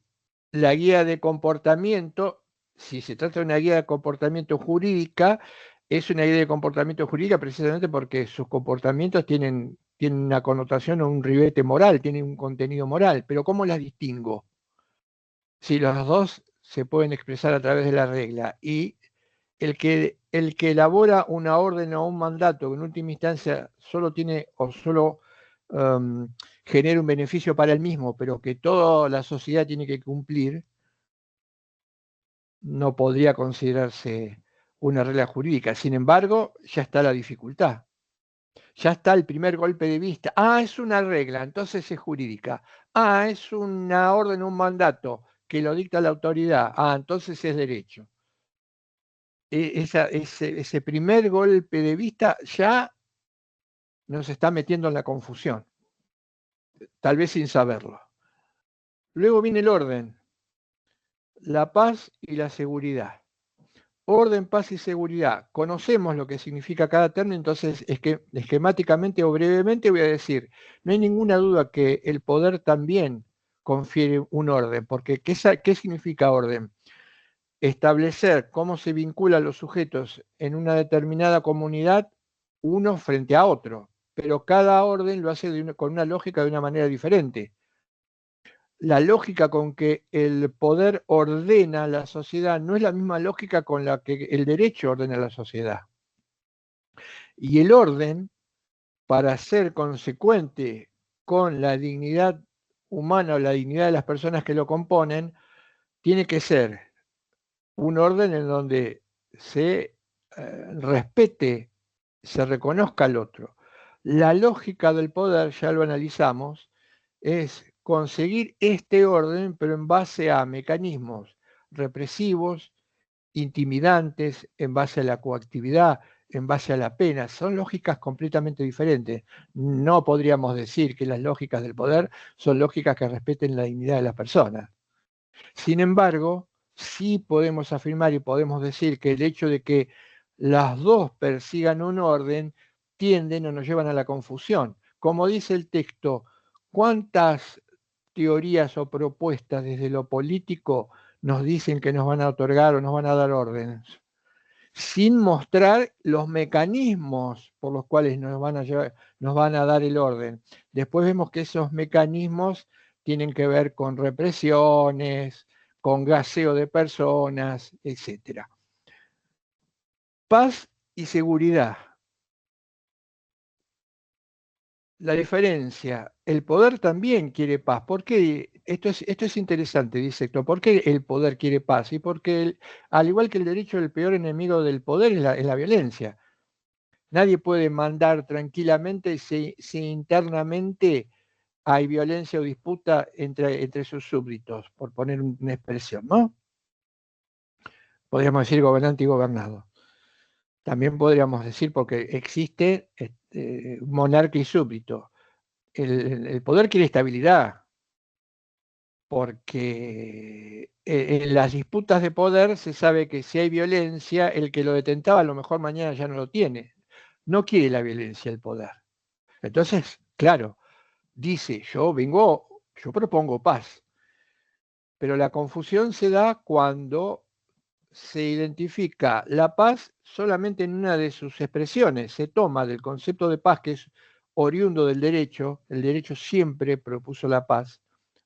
la guía de comportamiento, si se trata de una guía de comportamiento jurídica, es una guía de comportamiento jurídica precisamente porque sus comportamientos tienen una connotación o un ribete moral, tienen un contenido moral. Pero ¿cómo las distingo? Si los dos se pueden expresar a través de la regla y el que elabora una orden o un mandato que en última instancia solo tiene o solo um, genera un beneficio para él mismo, pero que toda la sociedad tiene que cumplir, no podría considerarse una regla jurídica. Sin embargo, ya está la dificultad. Ya está el primer golpe de vista. Ah, es una regla, entonces es jurídica. Ah, es una orden, un mandato que lo dicta la autoridad. Ah, entonces es derecho. Ese primer golpe de vista ya nos está metiendo en la confusión, tal vez sin saberlo. Luego viene el orden, la paz y la seguridad. Orden, paz y seguridad. Conocemos lo que significa cada término, entonces es que esquemáticamente o brevemente voy a decir, no hay ninguna duda que el poder también confiere un orden, porque ¿qué significa orden? Establecer cómo se vinculan los sujetos en una determinada comunidad uno frente a otro, pero cada orden lo hace con una lógica de una manera diferente. La lógica con que el poder ordena la sociedad no es la misma lógica con la que el derecho ordena la sociedad. Y el orden, para ser consecuente con la dignidad humana o la dignidad de las personas que lo componen, tiene que ser un orden en donde se respete, se reconozca al otro. La lógica del poder, ya lo analizamos, es conseguir este orden, pero en base a mecanismos represivos, intimidantes, en base a la coactividad, en base a la pena. Son lógicas completamente diferentes. No podríamos decir que las lógicas del poder son lógicas que respeten la dignidad de las personas. Sin embargo, sí podemos afirmar y podemos decir que el hecho de que las dos persigan un orden tienden o nos llevan a la confusión. Como dice el texto, ¿cuántas teorías o propuestas desde lo político nos dicen que nos van a otorgar o nos van a dar órdenes? Sin mostrar los mecanismos por los cuales nos van a dar el orden. Después vemos que esos mecanismos tienen que ver con represiones, con gaseo de personas, etc. Paz y seguridad. La diferencia, el poder también quiere paz. ¿Por qué? Esto es interesante, dice Héctor. ¿Por qué el poder quiere paz? Y porque, al igual que el derecho, el peor enemigo del poder es la violencia. Nadie puede mandar tranquilamente si internamente hay violencia o disputa entre sus súbditos, por poner una expresión, ¿no? Podríamos decir gobernante y gobernado. También podríamos decir porque existe monarca y súbdito. El poder quiere estabilidad, porque en las disputas de poder se sabe que si hay violencia, el que lo detentaba a lo mejor mañana ya no lo tiene. No quiere la violencia el poder. Entonces, claro, dice, yo propongo paz, pero la confusión se da cuando se identifica la paz solamente en una de sus expresiones, se toma del concepto de paz que es oriundo del derecho, el derecho siempre propuso la paz,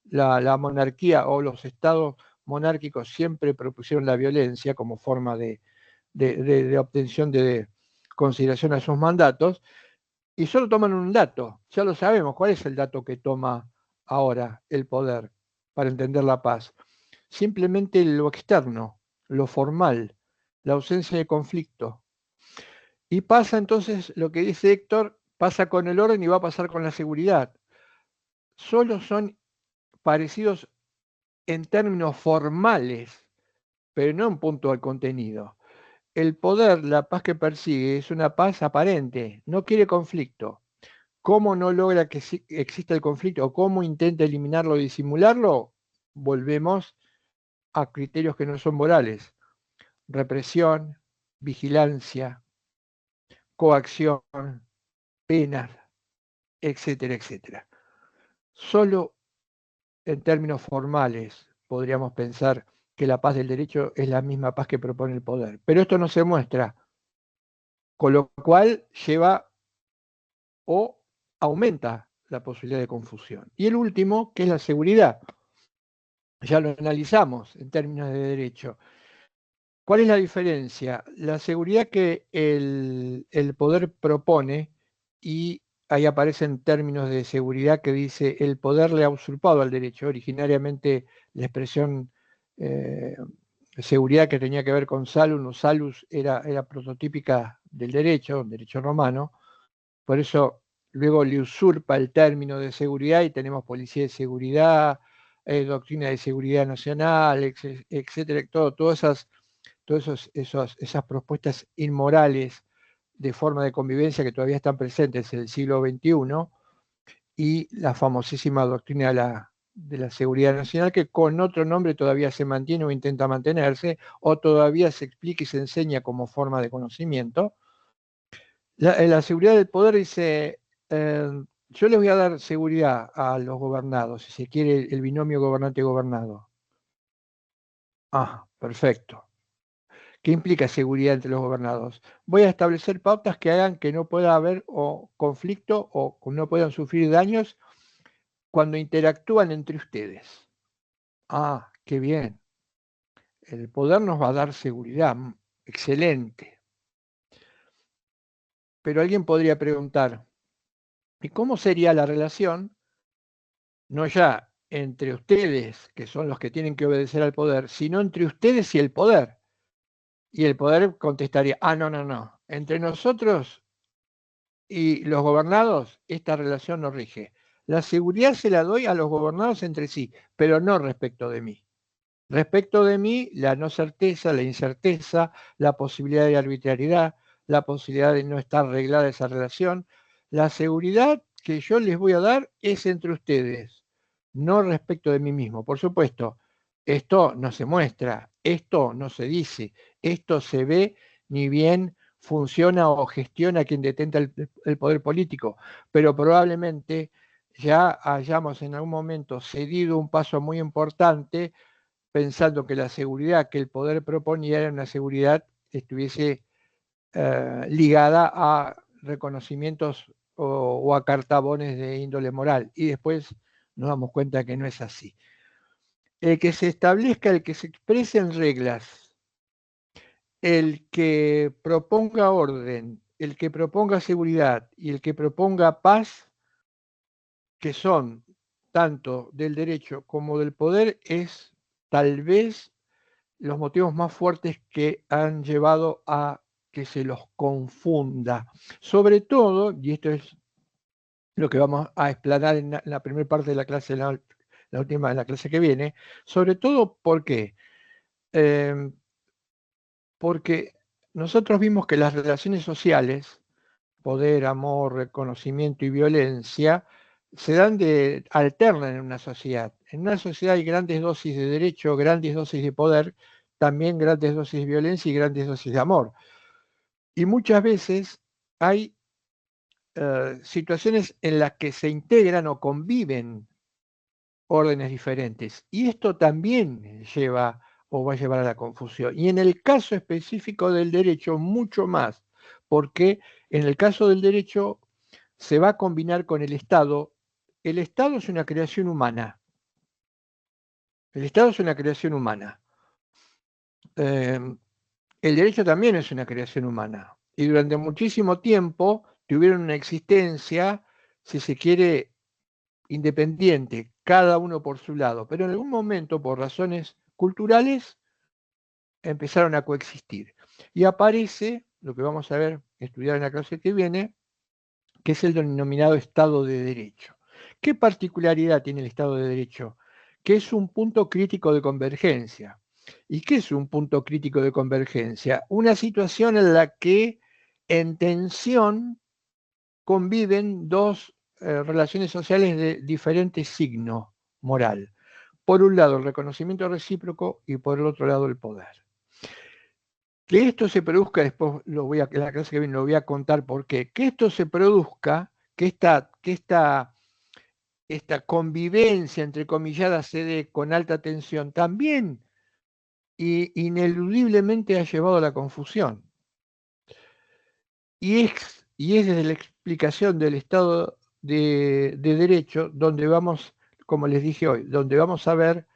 la monarquía o los estados monárquicos siempre propusieron la violencia como forma de obtención de consideración a sus mandatos, y solo toman un dato, ya lo sabemos, ¿cuál es el dato que toma ahora el poder para entender la paz? Simplemente lo externo, lo formal, la ausencia de conflicto. Y pasa entonces lo que dice Héctor, pasa con el orden y va a pasar con la seguridad. Solo son parecidos en términos formales, pero no en punto al contenido. El poder, la paz que persigue, es una paz aparente, no quiere conflicto. ¿Cómo no logra que exista el conflicto o cómo intenta eliminarlo y disimularlo? Volvemos a criterios que no son morales. Represión, vigilancia, coacción, penas, etcétera, etcétera. Solo en términos formales podríamos pensar que la paz del derecho es la misma paz que propone el poder. Pero esto no se muestra, con lo cual lleva o aumenta la posibilidad de confusión. Y el último, que es la seguridad. Ya lo analizamos en términos de derecho. ¿Cuál es la diferencia? La seguridad que el poder propone, y ahí aparecen términos de seguridad que dice el poder le ha usurpado al derecho. Originariamente la expresión eh, seguridad que tenía que ver con salus, no salus, era prototípica del derecho romano. Por eso luego le usurpa el término de seguridad y tenemos policía de seguridad, doctrina de seguridad nacional, etcétera, esas propuestas inmorales de forma de convivencia que todavía están presentes en el siglo XXI y la famosísima doctrina de la seguridad nacional que con otro nombre todavía se mantiene o intenta mantenerse o todavía se explica y se enseña como forma de conocimiento. La seguridad del poder dice, yo les voy a dar seguridad a los gobernados, si se quiere el binomio gobernante-gobernado. Ah, perfecto. ¿Qué implica seguridad entre los gobernados? Voy a establecer pautas que hagan que no pueda haber o conflicto o no puedan sufrir daños cuando interactúan entre ustedes. Ah, qué bien. El poder nos va a dar seguridad. Excelente. Pero alguien podría preguntar, ¿y cómo sería la relación, no ya entre ustedes, que son los que tienen que obedecer al poder, sino entre ustedes y el poder? Y el poder contestaría, no, no, no. Entre nosotros y los gobernados, esta relación no rige. La seguridad se la doy a los gobernados entre sí, pero no respecto de mí. Respecto de mí, la no certeza, la incerteza, la posibilidad de arbitrariedad, la posibilidad de no estar arreglada esa relación. La seguridad que yo les voy a dar es entre ustedes, no respecto de mí mismo. Por supuesto, esto no se muestra, esto no se dice, esto se ve ni bien funciona o gestiona quien detenta el poder político, pero probablemente ya hayamos en algún momento cedido un paso muy importante pensando que la seguridad que el poder proponía era una seguridad que estuviese ligada a reconocimientos o a cartabones de índole moral. Y después nos damos cuenta que no es así. El que se establezca, el que se expresen reglas, el que proponga orden, el que proponga seguridad y el que proponga paz, que son tanto del derecho como del poder, es tal vez los motivos más fuertes que han llevado a que se los confunda. Sobre todo, y esto es lo que vamos a explanar en la primera parte de la clase, la última de la clase que viene, sobre todo eh, porque nosotros vimos que las relaciones sociales, poder, amor, reconocimiento y violencia, se dan alternan en una sociedad. En una sociedad hay grandes dosis de derecho, grandes dosis de poder, también grandes dosis de violencia y grandes dosis de amor. Y muchas veces hay situaciones en las que se integran o conviven órdenes diferentes. Y esto también lleva o va a llevar a la confusión. Y en el caso específico del derecho, mucho más, porque en el caso del derecho se va a combinar con el Estado. El Estado es una creación humana. El Estado es una creación humana. Eh, el derecho también es una creación humana. Y durante muchísimo tiempo tuvieron una existencia, si se quiere, independiente, cada uno por su lado. Pero en algún momento, por razones culturales, empezaron a coexistir. Y aparece, lo que vamos a ver, estudiar en la clase que viene, que es el denominado Estado de Derecho. ¿Qué particularidad tiene el Estado de Derecho? que es un punto crítico de convergencia. ¿Y qué es un punto crítico de convergencia? Una situación en la que en tensión conviven dos relaciones sociales de diferente signo moral. Por un lado, el reconocimiento recíproco y por el otro lado, el poder. Que esto se produzca, después en la clase que viene lo voy a contar por qué, que esto se produzca, que esta convivencia, entre comilladas, se dé con alta tensión, también ineludiblemente ha llevado a la confusión. Y es desde la explicación del Estado de Derecho donde vamos, como les dije hoy, donde vamos a ver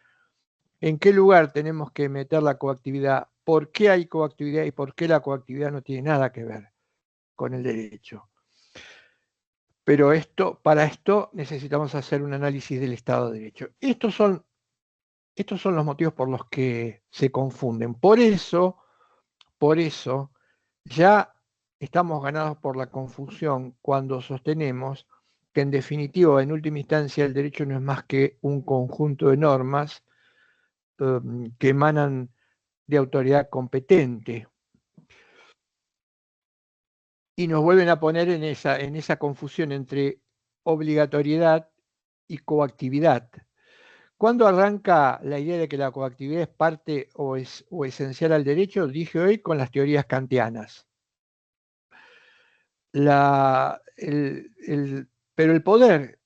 en qué lugar tenemos que meter la coactividad, por qué hay coactividad y por qué la coactividad no tiene nada que ver con el derecho. Pero para esto necesitamos hacer un análisis del Estado de Derecho. Estos son los motivos por los que se confunden. Por eso, ya estamos ganados por la confusión cuando sostenemos que en definitiva, en última instancia, el derecho no es más que un conjunto de normas que emanan de autoridad competente. Y nos vuelven a poner en esa confusión entre obligatoriedad y coactividad. ¿Cuándo arranca la idea de que la coactividad es parte o esencial al derecho? Dije hoy con las teorías kantianas. Pero el poder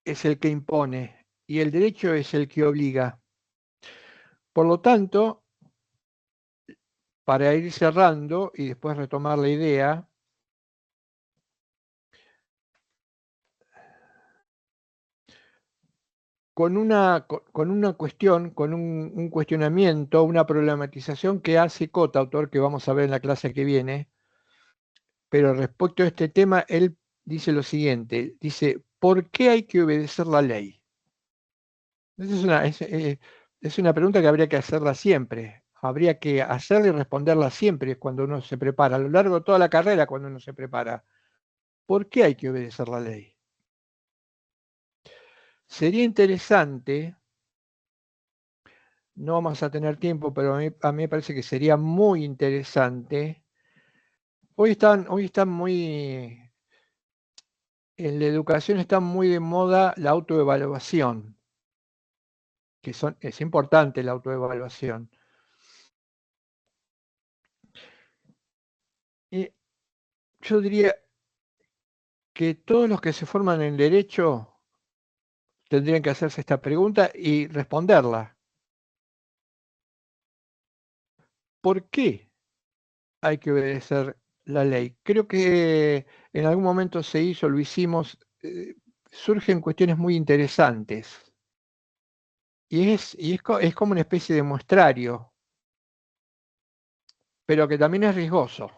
es el que impone y el derecho es el que obliga. Por lo tanto, para ir cerrando y después retomar la idea, con una cuestión, con un cuestionamiento, una problematización que hace Cota, autor que vamos a ver en la clase que viene, pero respecto a este tema, él dice lo siguiente, dice, ¿por qué hay que obedecer la ley? Esa es una pregunta que habría que hacerla siempre, habría que hacerla y responderla siempre cuando uno se prepara, a lo largo de toda la carrera cuando uno se prepara. ¿Por qué hay que obedecer la ley? Sería interesante, no vamos a tener tiempo, pero a mí me parece que sería muy interesante. Hoy están muy, en la educación está muy de moda la autoevaluación, es importante la autoevaluación. Y yo diría que todos los que se forman en derecho tendrían que hacerse esta pregunta y responderla. ¿Por qué hay que obedecer la ley? Creo que en algún momento se hizo, lo hicimos, surgen cuestiones muy interesantes. Es como una especie de muestrario, pero que también es riesgoso.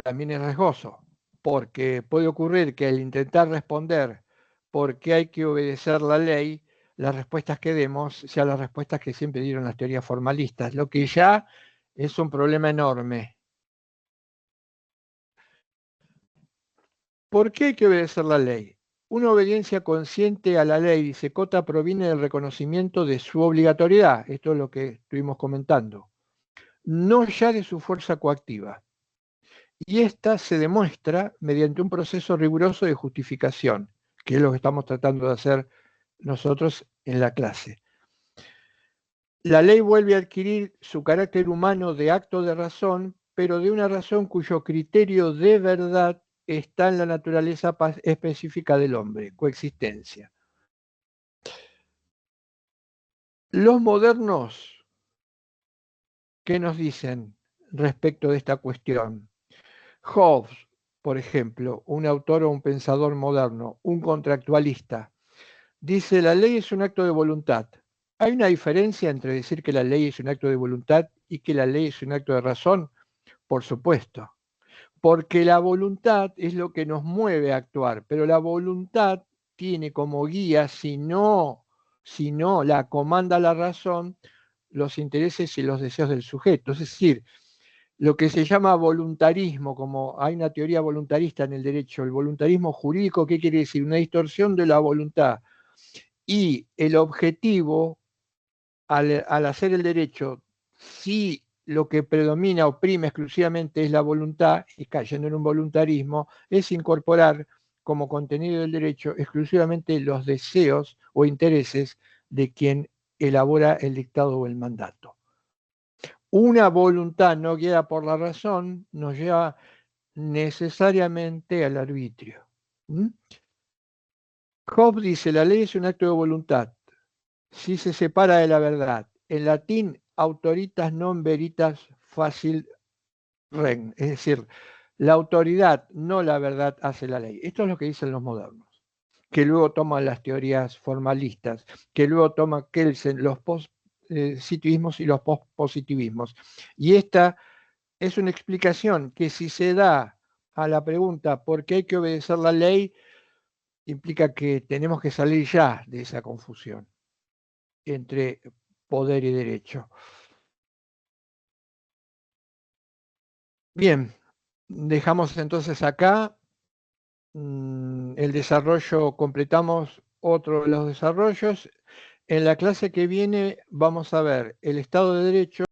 También es riesgoso, porque puede ocurrir que al intentar responder por qué hay que obedecer la ley, las respuestas que demos sean las respuestas que siempre dieron las teorías formalistas, lo que ya es un problema enorme. ¿Por qué hay que obedecer la ley? Una obediencia consciente a la ley, dice Cota, proviene del reconocimiento de su obligatoriedad, esto es lo que estuvimos comentando, no ya de su fuerza coactiva. Y esta se demuestra mediante un proceso riguroso de justificación, que es lo que estamos tratando de hacer nosotros en la clase. La ley vuelve a adquirir su carácter humano de acto de razón, pero de una razón cuyo criterio de verdad está en la naturaleza específica del hombre, coexistencia. Los modernos, ¿qué nos dicen respecto de esta cuestión? Hobbes, por ejemplo, un autor o un pensador moderno, un contractualista, dice la ley es un acto de voluntad. ¿Hay una diferencia entre decir que la ley es un acto de voluntad y que la ley es un acto de razón? Por supuesto, porque la voluntad es lo que nos mueve a actuar, pero la voluntad tiene como guía, si no la comanda la razón, los intereses y los deseos del sujeto. Es decir, lo que se llama voluntarismo, como hay una teoría voluntarista en el derecho, el voluntarismo jurídico, ¿qué quiere decir? Una distorsión de la voluntad. y el objetivo, al hacer el derecho, si lo que predomina o prima exclusivamente es la voluntad, y cayendo en un voluntarismo, es incorporar como contenido del derecho exclusivamente los deseos o intereses de quien elabora el dictado o el mandato. Una voluntad no guiada por la razón nos lleva necesariamente al arbitrio. ¿Mm? Hobbes dice, la ley es un acto de voluntad, si se separa de la verdad. En latín, autoritas non veritas facil rem, es decir, la autoridad, no la verdad, hace la ley. Esto es lo que dicen los modernos, que luego toman las teorías formalistas, que luego toma Kelsen, los positivismos y los pospositivismos. Y esta es una explicación que, si se da a la pregunta ¿por qué hay que obedecer la ley?, implica que tenemos que salir ya de esa confusión entre poder y derecho. Bien, dejamos entonces acá el desarrollo, completamos otro de los desarrollos. En la clase que viene vamos a ver el Estado de Derecho